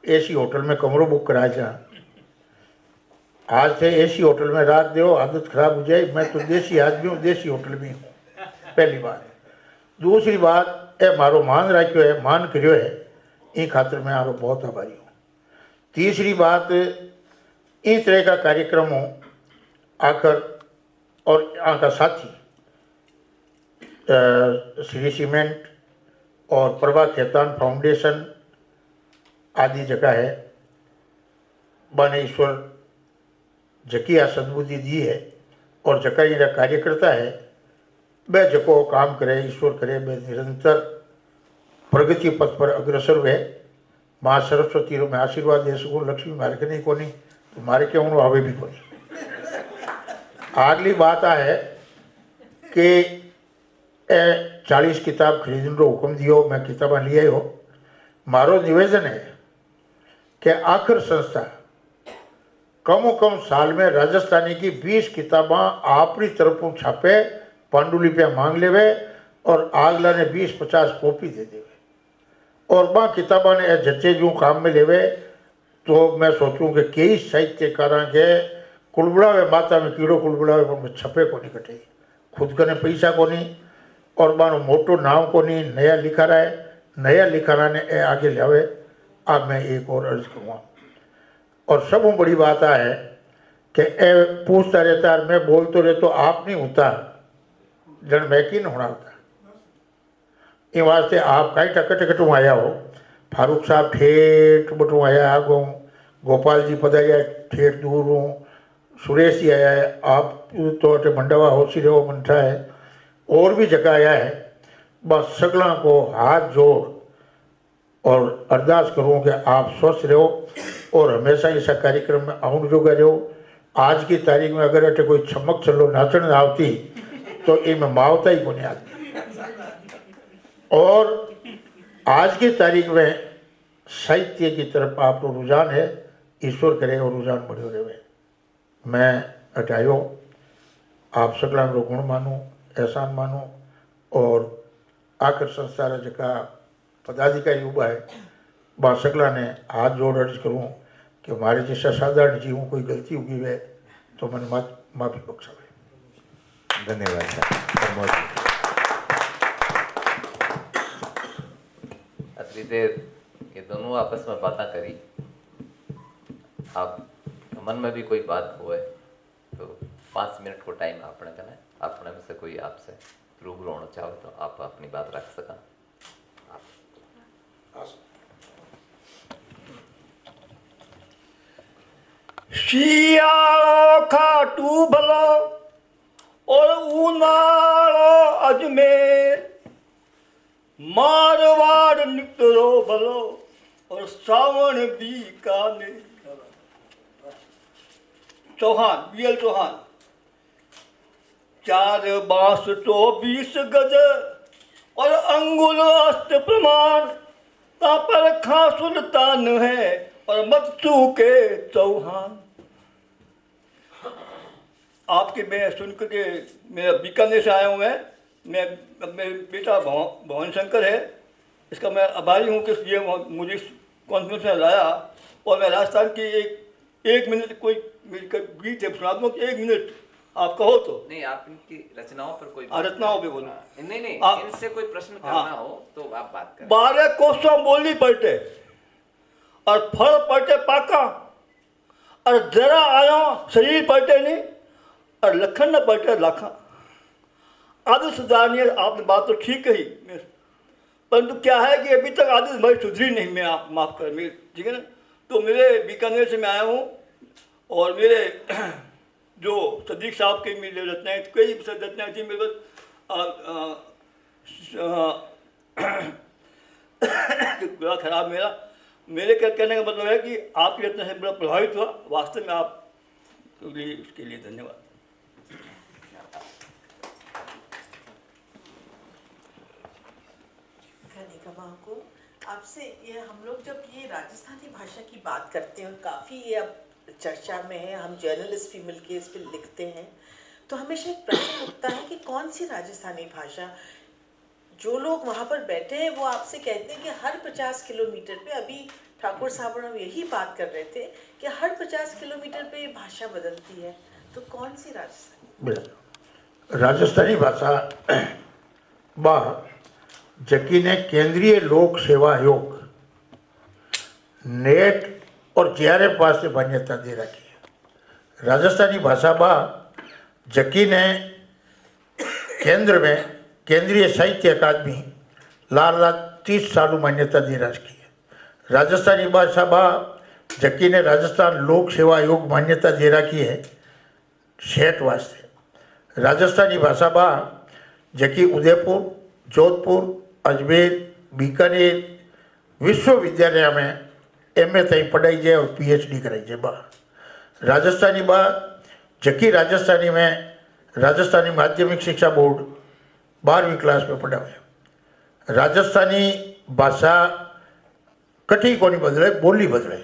Speaker 3: एसी होटल में कमरो बुक करा जा। आज से एसी होटल में रात दो, आदत खराब हो जाए। मैं तो देसी आदमी हूँ, देसी होटल में हूँ, पहली बात। दूसरी बात, ए मारो मान राख्यो है, मान करियो है, इन खातिर मैं आरो बहुत आभारी हूँ। तीसरी बात, इस तरह का कार्यक्रम हो आकर और यहाँ का साथी श्री सीमेंट और प्रभा खेतान फाउंडेशन आदि जगह है, बने ईश्वर जकिया सद्बुद्धि दी है और जका ये कार्यकर्ता है वे जको काम करे, ईश्वर करे, वे निरंतर प्रगति पथ पर अग्रसर हुए। माँ सरस्वती रो मैं आशीर्वाद दे सकूँ, लक्ष्मी मारे के नहीं कोनी तो मारे के हूँ आवे भी कोनी। अगली बात आ है कि 40 किताब खरीदने रो हुक्म दियो, मैं किताबा लिए हो। मारो निवेदन है कि आखिर संस्था कमो कम साल में राजस्थानी की 20 किताबा अपनी तरफों छापे, पांडुलिपियाँ मांग लेवे और आगला ने 20-50 कॉपी दे देवे और बा किताबा ने जच्चे जो काम में लेवे। तो मैं सोचूं कि कई साहित्यकार के कुलबड़ावे माता में कीड़ो कुलबड़ावे पर छपे को नहीं कटे, खुद कने पैसा को नहीं और बानो मोटो नाम को नहीं, नया लिखा रहा है, नया लिखा रहा ने ए आगे लावे। अब मैं एक और अर्ज करूँगा और सब बड़ी बात है कि ए पूछता रहता है, मैं बोलते रहता आप नहीं होता जन मैं की नहीं होना होता। इन वास्ते आप कहीं टक टकटू आया हो, फारूक साहब ठेठ बटू आया आगो, गोपाल जी पधारिया ठेठ दूर हूँ, सुरेश जी आया है, आप तो अटे मंडवा होशी रहो मंठा है, और भी जगह आया है। बस सगला को हाथ जोड़ और अरदास करूँ कि आप स्वस्थ रहो और हमेशा इस कार्यक्रम में आउंड जोगा रहो। आज की तारीख में अगर अटे कोई छमक चलो नाचन आवती तो इनमें मावता ही को नहीं आती। और आज की तारीख में साहित्य की तरफ आप रुझान है, ईश्वर करे और रुझान बढ़ियो रहे। मैं हटायो आप सगला रो गुण मानूँ, एहसान मानूँ और आकर संसार जका पदाधिकारी उबा है बा सगला ने हाथ जोड़ अर्ज करूँ कि हमारे जैसा साधारण जीवों कोई गलती उगी है तो मैंने माफ़ी बख्शा।
Speaker 7: धन्यवाद सर।
Speaker 8: अतरी देर ये दोनों आपस में बातें करी, आप मन में भी कोई बात हुए तो 5 मिनट को टाइम आपने कने, आपने में से कोई आपसे रूबरू होना चाहो तो आप अपनी बात रख सका।
Speaker 9: शियाळो खाटू भलो और उनाळो अजमेर, मारवाड़ निकलो भलो और सावण बीकानेर। चौहान, बीएल चौहान। 4 बांस 24 गज और अंगुल अस्त प्रमाण, ता पर खां सुल्तान है और मत्सू के चौहान। आपके मैं सुनकर के मेरा बीकानेर से आया हूँ मेरे बेटा भवन शंकर है, इसका मैं आभारी हूँ कि ये मुझे कॉन्फ्रेंस में लाया। और मैं राजस्थान की एक मिनट कोई गीत है सुना दूँ, 1 मिनट आप कहो तो।
Speaker 8: नहीं, आप इनकी रचनाओं पर कोई
Speaker 9: रचनाओं पे बोलो।
Speaker 8: नहीं, इनसे कोई प्रश्न करना हो तो आप बात करें।
Speaker 9: 12 कोसों बोली पलटे और फल पलटे पाका और जरा आया शरीर पलटे नहीं और लखन न पलटे लाखा। आदत सुधारनी है, आपने बात तो ठीक कही, परंतु क्या है कि अभी तक आदत हमारी सुधरी नहीं। मैं आप माफ़ कर मेरी, ठीक है ना। तो मेरे बीकानेर से मैं आया हूँ और मेरे जो सदीक साहब की मेरी रचनाएँ, कई रचनाएँ थी मेरे पास बड़ा खराब मेरे कहने का मतलब है कि आपकी रचना से बड़ा प्रभावित हुआ। वास्तव में आप उसके लिए धन्यवाद।
Speaker 10: को आपसे ये हम लोग जब ये राजस्थानी भाषा की बात करते हैं और काफ़ी ये अब चर्चा में है, हम जर्नलिस्ट भी मिलके इस पर लिखते हैं, तो हमेशा एक प्रश्न उठता है कि कौन सी राजस्थानी भाषा, जो लोग वहाँ पर बैठे हैं वो आपसे कहते हैं कि हर 50 किलोमीटर पे, अभी ठाकुर साहब और हम यही बात कर रहे थे कि हर 50 किलोमीटर पे ये भाषा बदलती है, तो कौन सी राजस्थानी?
Speaker 3: राजस्थानी भाषा बा जकी ने केंद्रीय लोक सेवा आयोग नेट और JRF पास से मान्यता दे रखी है। राजस्थानी भाषा बा जकी ने केंद्र में केंद्रीय साहित्य अकादमी लाल 30 साल मान्यता दे रखी है। राजस्थानी भाषा बा जकी ने राजस्थान लोक सेवा आयोग मान्यता दे रखी है सेठ वास्ते। राजस्थानी भाषा बा जकी उदयपुर, जोधपुर, अजमेर, बीकानेर विश्वविद्यालय में MA ताईं पढ़ाई जाए और PhD कराई जाए बा। राजस्थानी बा जकी राजस्थानी में राजस्थानी माध्यमिक शिक्षा बोर्ड 12वीं क्लास में पढ़ावे। राजस्थानी भाषा कठी कोनी बदले, बोली बदले।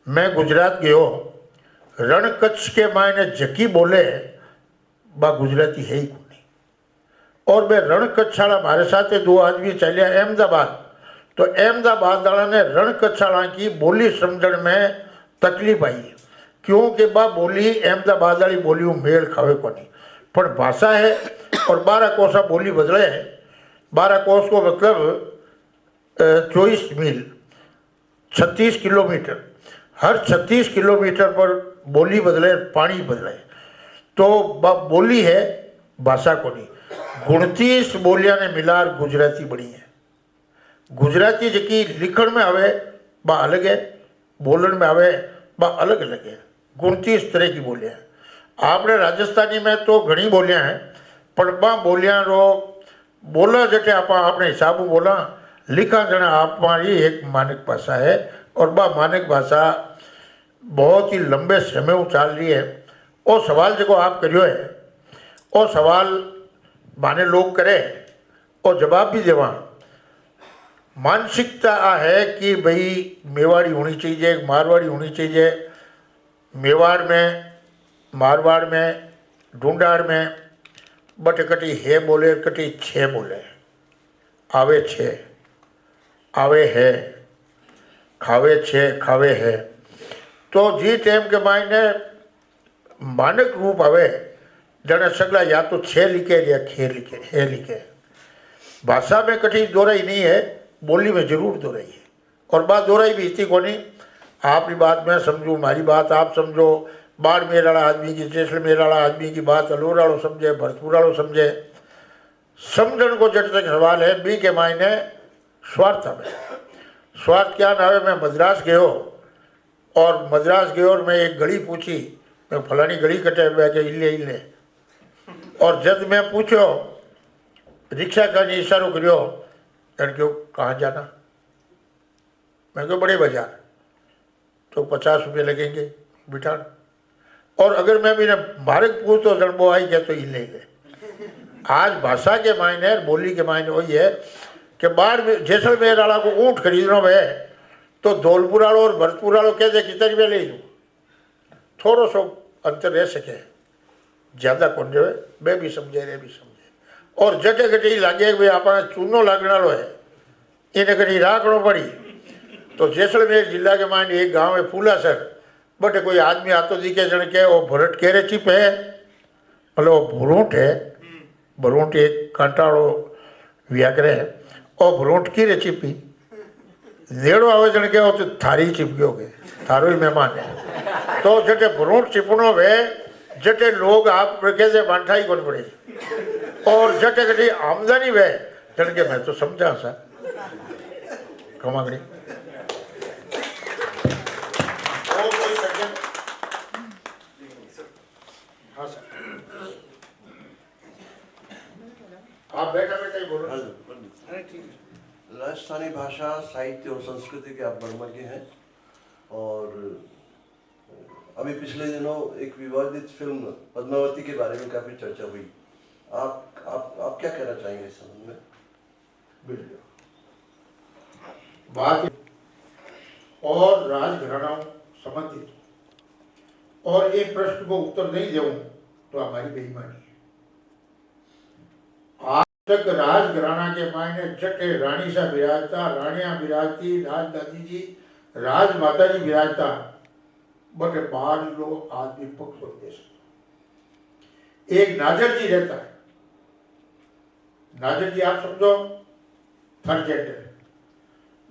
Speaker 3: मैं गुजरात गयो, रण कच्छ के मायने जकी बोले बा गुजराती है ही कोनी। और मैं रण कच्छाड़ा मारे साथ 2 आदमी चलिया अहमदाबाद, तो अहमदाबाद वाला ने रण कच्छाड़ा की बोली समझण में तकलीफ आई, क्योंकि बा बोली अहमदाबाद वाली बोली मेल खावे कोनी। पर भाषा है और 12 कोसा बोली बदले है। 12 कोस को मतलब 24 मील, 36 किलोमीटर। हर 36 किलोमीटर पर बोली बदले, पानी बदले, तो बोली है भाषा को नहीं। 29 बोलियां ने मिलार गुजराती बनी है। गुजराती जकी लिखण में आवे बा अलग है, बोलन में आवे बा अलग अलग है। 29 तरह की बोलियां हैं। आपने राजस्थानी में तो घनी बोलियां हैं, पर बा बोलियां रो बोला जटे आपने हिसाब बोला, लिखा जना आपकी एक मानक भाषा है। और बा मानक भाषा बहुत ही लंबे समय चाल रही है। और सवाल जो आप करियो है, और सवाल माने लोग करे और जवाब भी देवा। मानसिकता आ है कि भाई मेवाड़ी होनी चाहिए, मारवाड़ी होनी चाहिए। मेवाड़ में, मारवाड़ में, ढूंढाड़ में बट कटी है बोले, कटी छे बोले, आवे छे, आवे है, खावे छे, खावे है। तो जी टाइम के मायने मानक रूप आवे जने सगला या तो छे लिखे या खे लिखे, है लिखे। भाषा में कठी दोहराई नहीं है, बोली में जरूर दोहराई है। और बात दोहराई भी इतनी कोनी, आपकी बात मैं समझूँ, हमारी बात आप समझो। बाड़मेर वाला आदमी की, जैसलमेर वाला आदमी की बात अलोर वालों समझे, भरतपुर वालों समझे। समझण को जट तक सवाल है बी के मायने स्वार्थ में। स्वार्थ क्या ना है। मैं मद्रास गयो और मद्रास गयो और मैं एक गली पूछी, मैं फलानी गली कटे हुए के इले इले। और जब मैं पूछो रिक्शा का इशारो करियो, क्यों कहाँ जाना? मैं क्यों बड़े बाजार, तो 50 रुपये लगेंगे बिठान। और अगर मैं भी भारत पूछ तो जड़बो आई गया तो इले ले। आज भाषा के मायने, बोली के मायने वही है कि बाढ़ में जैसलमेर वाला को ऊँट खरीदना है तो धौलपुर वालों और भरतपुर वालों कह दे कितने रुपये ले लूँ। थोड़ा सो अंतर रह सके, ज़्यादा कौन जो है, वे भी समझे, रे भी समझे। और जटे घटे लगे भाई अपना चूनो लगने वालों है, इन्हें कहीं राखड़ो पड़ी। तो जैसलमेर जिला के मायने एक गांव है फूलासर, बट कोई आदमी आतो दिखे जन के वो भरट केरे चिप है, मतलब वो भरूट है, भरूट एक कांटाड़ो व्याकर है, और भरूट की रे चिपी नेड़ो आवे जन के वो तो थारी चिप गयो के, थारो ही मेहमान है। तो जटे भरूट चिपनो वे जटे लोग आप कहते बांठाई कौन पड़े। और जटे कटी आमदनी वे जन के मैं तो समझा सा कमागड़ी। हाँ सर, आप बैठा बैठा ही बोलो।
Speaker 5: राजस्थानी भाषा, साहित्य और संस्कृति के आप बड़मर्गे हैं। और अभी पिछले दिनों एक विवादित फिल्म पद्मावती के बारे में काफ़ी चर्चा हुई। आप क्या कहना चाहेंगे इस संबंध में?
Speaker 3: बात और राजघरानाओं संबंधित और एक प्रश्न को उत्तर नहीं दूँ तो हमारी बेईमानी है। आज तक राजघराना के मायने जटे रानी सा विराजता, रानियां विराजती, राज दादी जी, राज माता जी विराजता, बट बाहर लोग आदमी पक्ष होते। एक नाजर जी रहता है, नाजर जी आप समझो थर्ड जेंडर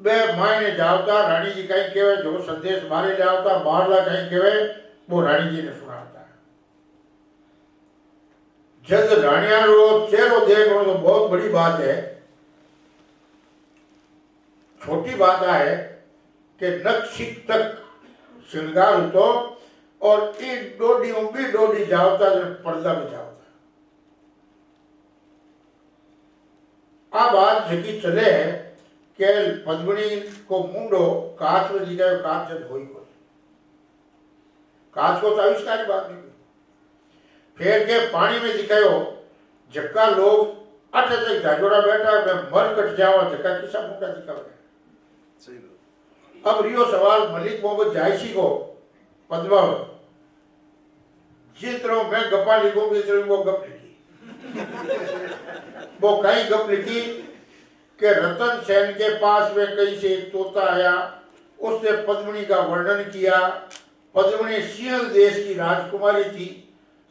Speaker 3: बे मायने जावता रानी जी कहीं कहे जो संदेश मारे ले आवता बाहरला कहीं कहे वो रानी जी ने सुनाता है। जब रानिया रो चेहरो देखो तो बहुत बड़ी बात है, छोटी बात है कि नक्शिक तक श्रृंगार तो और एक डोडी भी डोडी जावता जो पर्दा में जावता। आ बात जगी चले है कि पद्मिनी को मुंडो कांच में दिखायो, कांच जब होई को कांच को तो आविष्कार की बात नहीं। फिर के पानी में दिखायो जक्का लोग अट तक जाजोड़ा बैठा मैं मर कट जावा जक्का किसा मुंडा दिखावे। अब रियो सवाल मलिक मोहम्मद जायसी को पद्मावत जिस तरह मैं गप्पा लिखूं इस तरह वो गप लिखी। वो कहीं गप लिखी कि रतन सेन के पास में कहीं से एक तोता आया, उसने पद्मिनी का वर्णन किया। पद्मिनी सियल देश की राजकुमारी थी।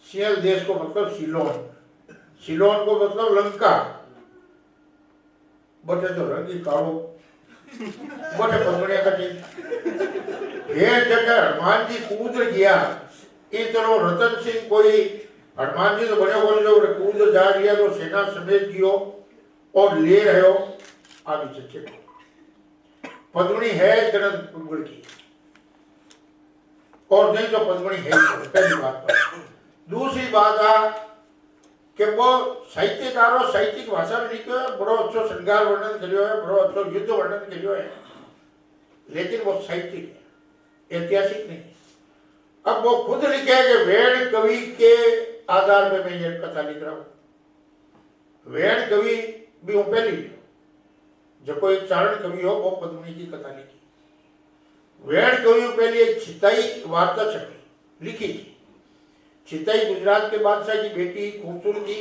Speaker 3: सियल देश को मतलब सिलोन, सिलोन को मतलब लंका। बटे तो रंगी काड़ो बटे पद्मिनी का ठीक। ये जगह हनुमान जी कूद गया, इस तरह रतन सिंह कोई हनुमान जी तो बने बोले जो कूद जा लिया तो सेना समेत गियो और ले रहे हो आगे चचे। पद्मिनी है जनक कुंगल की और नहीं तो पद्मिनी है पहली बात। दूसरी बात आ कि वो साहित्यकारों साहित्यिक भाषा में लिखो है, बड़ो अच्छो श्रृंगार वर्णन करियो है, बड़ो अच्छो युद्ध वर्णन करियो है, लेकिन वो साहित्यिक है, ऐतिहासिक नहीं। अब वो खुद लिखे कि वेण कवि के आधार पे मैं ये कथा लिख रहा हूं। वेण कवि भी हूं पहली जो कोई चारण कवि हो वो पद्मिनी की कथा लिखी। वेण कवि पहले एक छिताई वार्ता छपी लिखी थी। छिताई गुजरात के बादशाह की बेटी खूबसूरती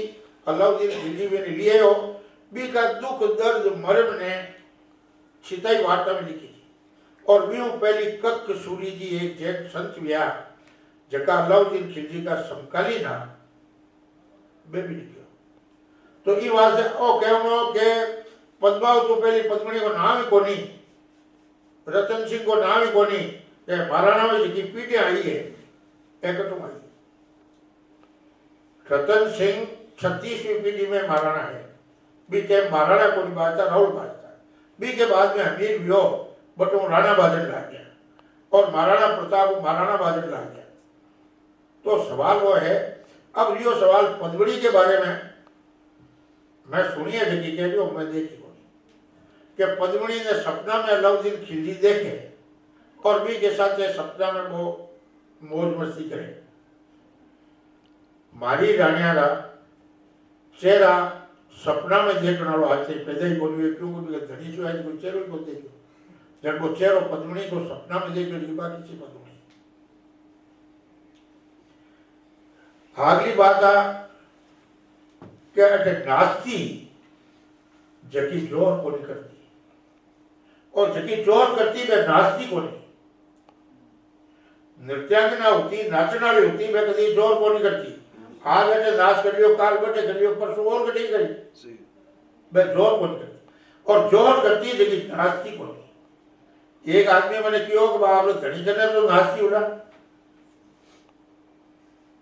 Speaker 3: अलाउद्दीन खिलजी ने लिए हो भी का दुख दर्द मर्म ने छिताई वार्ता में लिखी थी। और भी हूं पहली कक सूरी जी एक जैन संत व्या जका अलाउद्दीन खिलजी का समकालीन था वे भी लिखियो। तो ये बात से ओ कहनो के पद्मावत तो पहली पद्मिनी को नाम ही कोनी, रतन सिंह को नाम ही कोनी, महाराणा में जी पीढ़ी आई है एकटू आई। रतन सिंह 36वीं पीढ़ी में महाराणा है। बी के महाराणा को बाजता राहुल बाजता। बी के बाद में अमीर भी हो बट वो राणा बाजट ला गया और महाराणा प्रताप महाराणा बाजट ला गया। तो सवाल वो है, अब रियो सवाल पद्मिनी के बारे में मैं सुनिए जगी कह रही हूँ, मैं देखी कि पद्मिनी ने सपना में अलाउद्दीन खिलजी देखे और भी के साथ सपना में वो मौज मस्ती करे। मारी रानियारा चेहरा सपना में देखने वालों हाथ से पैदा ही बोलिए क्यों बोलिए धनी जो है कोई चेहरा को देखो। जब वो चेहरा पद्मिनी को सपना में देखो रिबा किसी पद्मिनी। अगली बात आ कि अटे नास्ती जकी जोर को नहीं करती और जकी जोर करती वह नाचती को नहीं। नृत्यांगना होती नाचने वाली होती वह कभी जोर को नहीं करती। आज बैठे नाच करियो, काल बैठे करियो, परसों और कटी करी वह जोर को नहीं करती। और जोर करती लेकिन नाचती को नहीं। एक आदमी मैंने क्यों कि आप धनी करने तो नाचती उड़ा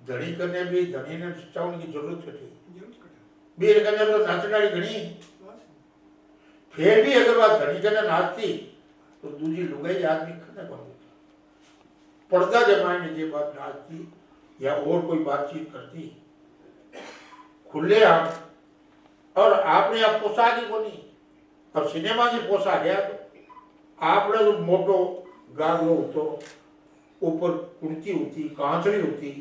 Speaker 3: धनी करने भी धनी ने चावल की जरूरत कटी बीर करने तो नाचने वाली घनी। फिर भी अगर बात धनी करने नाचती तो दूसरी लुगाई आदमी करने को पर्दा जमाए में ये बात नाचती या और कोई बातचीत करती खुले आप और आपने आप पोशाक ही को नहीं। अब सिनेमा की पोशाक है तो आपने तो मोटो गागलो होतो ऊपर कुर्ती होती कांचड़ी होती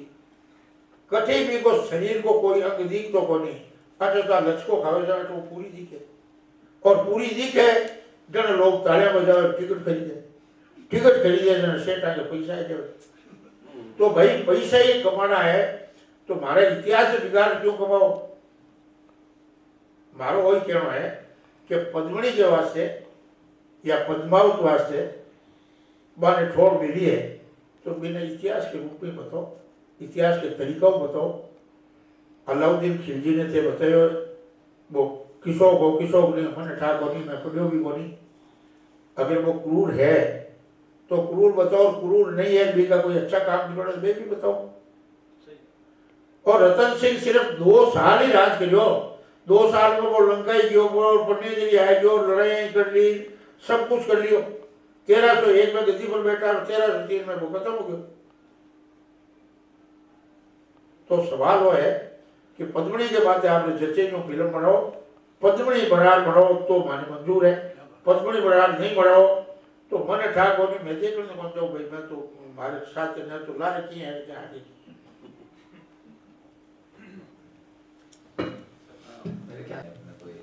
Speaker 3: कठे भी को शरीर को कोई अंग दिख तो को नहीं। अच्छा लचको खावे जाए तो पूरी दिखे और पूरी दिखे जन लोग तालियां बजावे टिकट खरीदे जन सेठ आगे पैसा है। तो भाई पैसा ही कमाना है तो मारे इतिहास बिगाड़ क्यों कमाओ। मारो वही कहना है कि पद्मणी के वास्ते या पद्मावत वास्ते बाने ठोड़ मिली है तो बिना इतिहास के रूप में बताओ, इतिहास के तरीकों बताओ। अलाउद्दीन खिलजी ने थे बतायो वो किसो नहीं मैंने ठा कोनी मैं पढ़ियो भी कोनी। अगर वो क्रूर है तो क्रूर बताओ, और क्रूर नहीं है भी का कोई अच्छा काम निकले वे भी बताओ। और रतन सिंह सिर्फ 2 साल ही राज करियो, 2 साल में वो लंका ही गयो, वो पंडित आए गयो, लड़ाई कर ली, सब कुछ कर लियो। 1301 में गद्दी पर बैठा और 1303 में वो खत्म हो गया। तो सवाल वो है कि पद्मणी के बाद आपने जचे जो फिल्म बनाओ, पद्मणी बरार बनाओ तो माने मंजूर है, पद्मणी बरार नहीं बनाओ तो मन ठाक होने मैं देख लेने कौन जाऊँ भाई, मैं तो हमारे साथ ने तो ला रखी है आगे।
Speaker 8: मेरे क्या है अपने कोई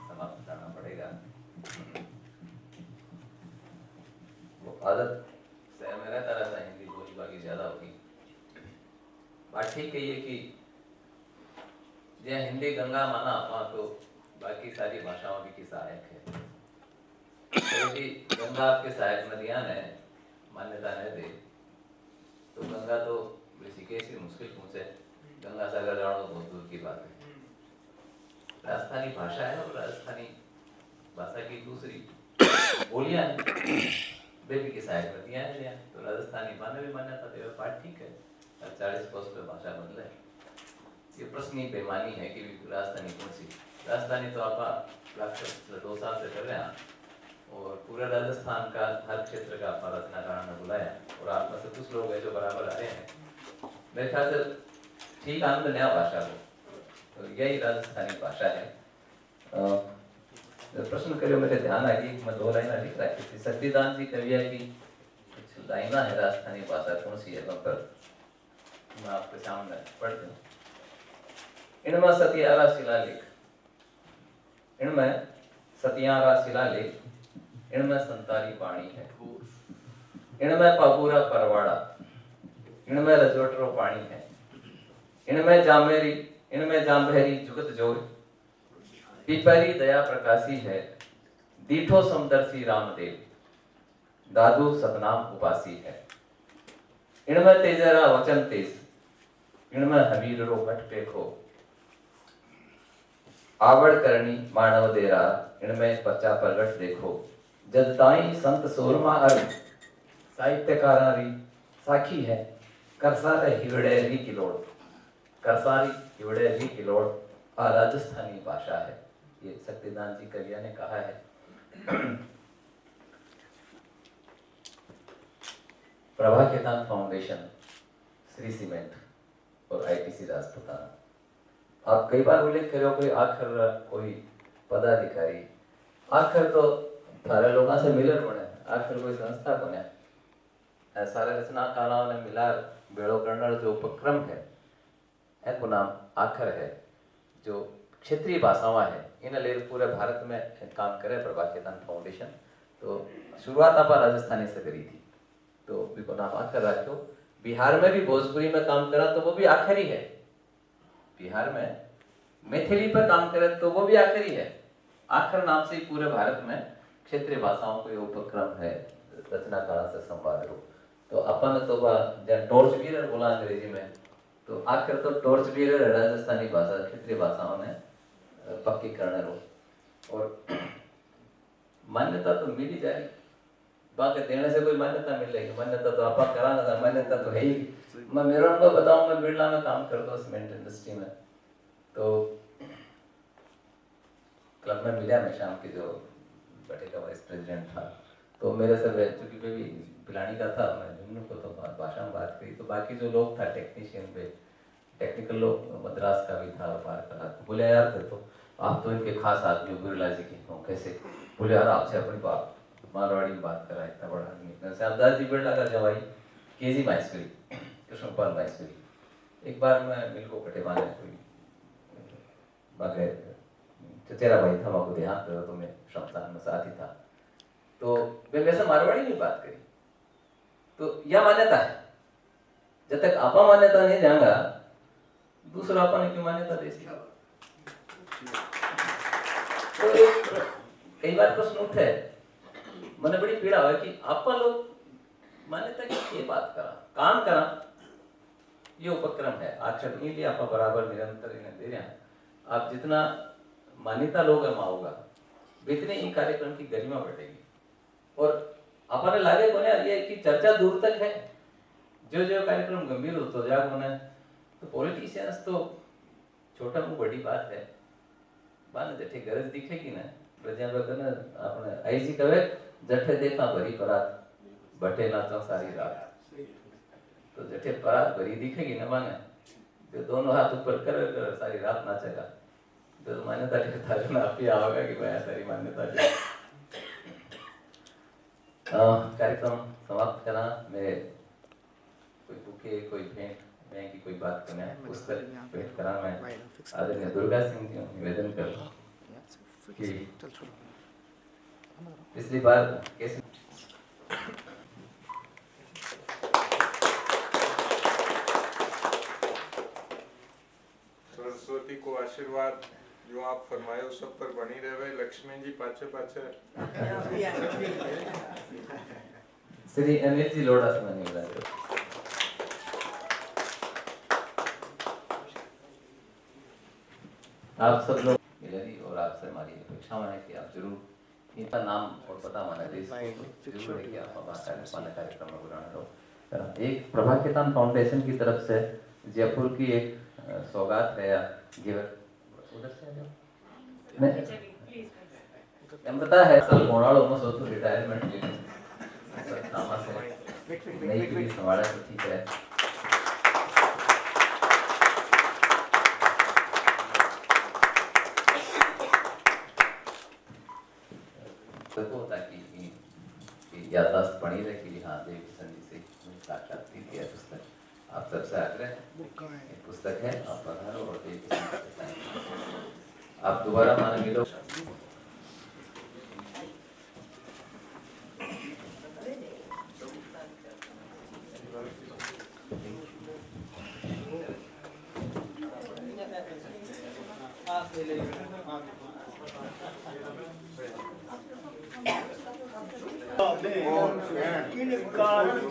Speaker 8: समाप्त करना पड़ेगा। वो आदत शहर में रहता रहता हिंदी बोली बाकी ज्यादा होगी। बात ठीक कही है कि जहाँ हिंदी गंगा माना अपना तो बाकी सारी भाषाओं की सहायक है। तो यदि गंगा आपके सहायक नदियां ने मान्यता नहीं दे तो गंगा तो ऋषिकेश ही मुश्किल पहुंचे, गंगा सागर जाना तो बहुत दूर की बात है। राजस्थानी भाषा है और राजस्थानी भाषा की दूसरी बोलियां हैं, वे भी की सहायक नदियां हैं। तो राजस्थानी माने भी मान्यता दे बात ठीक है, 40 कोस पे भाषा बदले। ये प्रश्न ही बेमानी है कि राजस्थानी कौन सी। राजस्थानी तो आप 2 साल से कर रहे हैं और पूरे राजस्थान का हर क्षेत्र का आप रचनाकार ने बुलाया और आप में से कुछ लोग हैं जो बराबर आ रहे हैं। मेरे ख्याल से ठीक आनंद नया भाषा को, तो यही राजस्थानी भाषा है। प्रश्न करियो मेरे ध्यान आ गई, मैं 2 लाइनें लिख रहा थी। सत्यदान जी कविया की कुछ लाइना है राजस्थानी भाषा कौन सी है, पर मैं आपके सामने पढ़ दूं। इनमें सतियारा शिलालेख, इनमें सतियारा शिलालेख, इनमें संतारी पानी है, इनमें पापूरा परवाड़ा, इनमें रजवटरो पानी है, इनमें जामभेरी जुगत जोर, पिपरी दया प्रकाशी है, दीठो समदर्शी रामदेव, दादू सतनाम उपासी है। इनमें तेजरा वचन तेज, इनमें हमीर रो मठ पेखो, आवड़ करनी मानव देरा, इनमें पच्चा प्रगट देखो। जदताई संत सोरमा अर्थ, साहित्यकारारी साखी है, करसारे हिवड़े री किलोड़, करसारी हिवड़े री किलोड़ आ राजस्थानी भाषा है। ये सत्यदान जी कविया ने कहा है। प्रभा केदान फाउंडेशन, श्री सीमेंट और आईटीसी राजपुताना। आप कई बार उल्लेख करो कोई आखिर कोई पदाधिकारी, आखिर तो सारे लोगों से मिलर बने, आखिर कोई संस्था बने, सारे रचनाकारों ने मिला बेड़ो करना जो उपक्रम है इनको नाम आखर है, जो क्षेत्रीय भाषाओं है। इन ले पूरे भारत में काम करे प्रभा केदान फाउंडेशन। तो शुरुआत आप राजस्थानी से करी थी, तो भी नाम आखर रखो। बिहार में भी भोजपुरी में काम करा तो वो भी आखिर ही है। बिहार में मैथिली पर काम करे तो वो भी आखिर ही है। आखिर नाम से ही पूरे भारत में क्षेत्रीय भाषाओं को उपक्रम है रचनाकारों से संवाद रूप। तो अपन तो टॉर्च बीरर बोला अंग्रेजी में, तो आखिर तो टॉर्च बीरर राजस्थानी भाषा क्षेत्रीय भाषाओं ने पक्की करने रो। और मान्यता तो मिली जाएगी, बाकी देने से कोई मान्यता मिलेगी। मान्यता तो आप कराना, मान्यता तो है ही। मैं मेरा अनुभव बताऊं, मैं बिरला में काम करता हूँ सीमेंट इंडस्ट्री में। तो क्लब में मिला मैं शाम की जो बटे का वाइस प्रेसिडेंट था, तो मेरे से चूंकि मैं भी पिलानी का था, मैं जुम्नू को तो भाषा में बात करी। तो बाकी जो लोग था टेक्नीशियन पे, टेक्निकल लोग मद्रास का भी था बाहर का, तो बोले यार तो आप तो इनके खास आदमी बिरला जी के हो कैसे। बोले यार आपसे अपनी बात मारवाड़ी में बात करा, इतना बड़ा आदमी। श्यामदास जी बिरला का जवाई केजी माहेश्वरी, कृष्णपाल माहेश्वरी। एक बार मैं मिल को कटेवाने कोई चचेरा भाई था, वहाँ को देहांत करो तो मैं शमशान में साथ ही था। तो मैं वैसे मारवाड़ी में बात करी, तो यह मान्यता है। जब तक आपा मान्यता नहीं जाएगा दूसरा अपन की मान्यता देसी तो एक कई बार प्रश्न उठे मैंने बड़ी पीड़ा हुआ कि आप लोग मान्यता की ये बात करा काम करा ये उपक्रम है आखिर लिए आप बराबर निरंतर इन्हें दे रहे हैं आप जितना मान्यता लोग होगा इतने ही कार्यक्रम की गरिमा बढ़ेगी और अपने लागे को ये कि चर्चा दूर तक है जो जो कार्यक्रम गंभीर होता जाए होने तो पॉलिटिशियंस तो छोटा को बड़ी बात है बाने जठे गरज दिखेगी ना प्रजा बगन अपने आईजी कहे जठे देखा भरी परात बटे नाचो सारी रात तो जठे परात भरी दिखेगी ना माने जो दोनों हाथ ऊपर कर सारी रात नाचेगा तो मान्यता के थाले ना आप ही आओगे कि भाई सारी मान्यता के कार्यक्रम समाप्त करना मैं कोई बुके कोई भेंट मैं की कोई बात करना है पुस्तक भेंट करा मैं आदरणीय दुर्गा सिंह जी निवेदन कर कि पिछली बार कैसे
Speaker 4: सरस्वती को आशीर्वाद जो आप फरमायो सब पर बनी रहे लक्ष्मी जी पाछे पाछे
Speaker 8: श्री अनिल जी लोड़ा से निवेदन करो आप सब लोग मिलेगी और आपसे हमारी अपेक्षा है कि आप जरूर इनका नाम और पता माना दे जरूर है कि आप कार्यक्रम में बुलाना हो एक प्रभा केतन फाउंडेशन की तरफ से जयपुर की एक सौगात है या गिवर अमृता है साल मोड़ाड़ो में सोचो रिटायरमेंट ले नामा से नई पीढ़ी संभाला तो ठीक है ताकि याददाश्त बनी रहे कि हाँ देव किशन जी से साक्षात किया पुस्तक आप सबसे आग्रह पुस्तक है आप पढ़ो और देव किशन आप दोबारा माने मिलो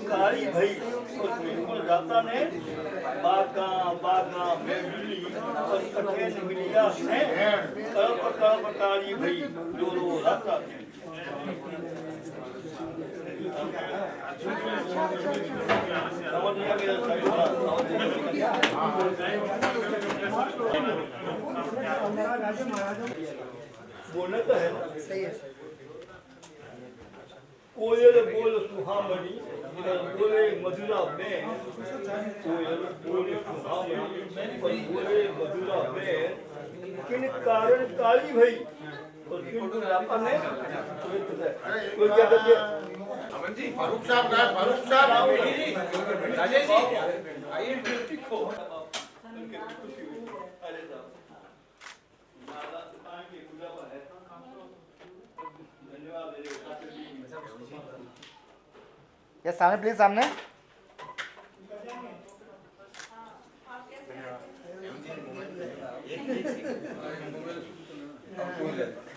Speaker 9: काली भाई बिल्कुल जाता ने बागा बागा में मिली और कठे मिलिया ने कल काली भाई जो राता ने बोलना तो है ना सही है कोयल बोल सुहामणी बोले मधुरा में कोयल बोले सुहामणी बोले मधुरा में किन कारण काली भई और किन अपन ने कोई क्या करते
Speaker 1: अमन जी फारूक साहब का फारूक साहब राजेश जी आइए देखो
Speaker 11: ये सामने प्लीज सामने
Speaker 1: एक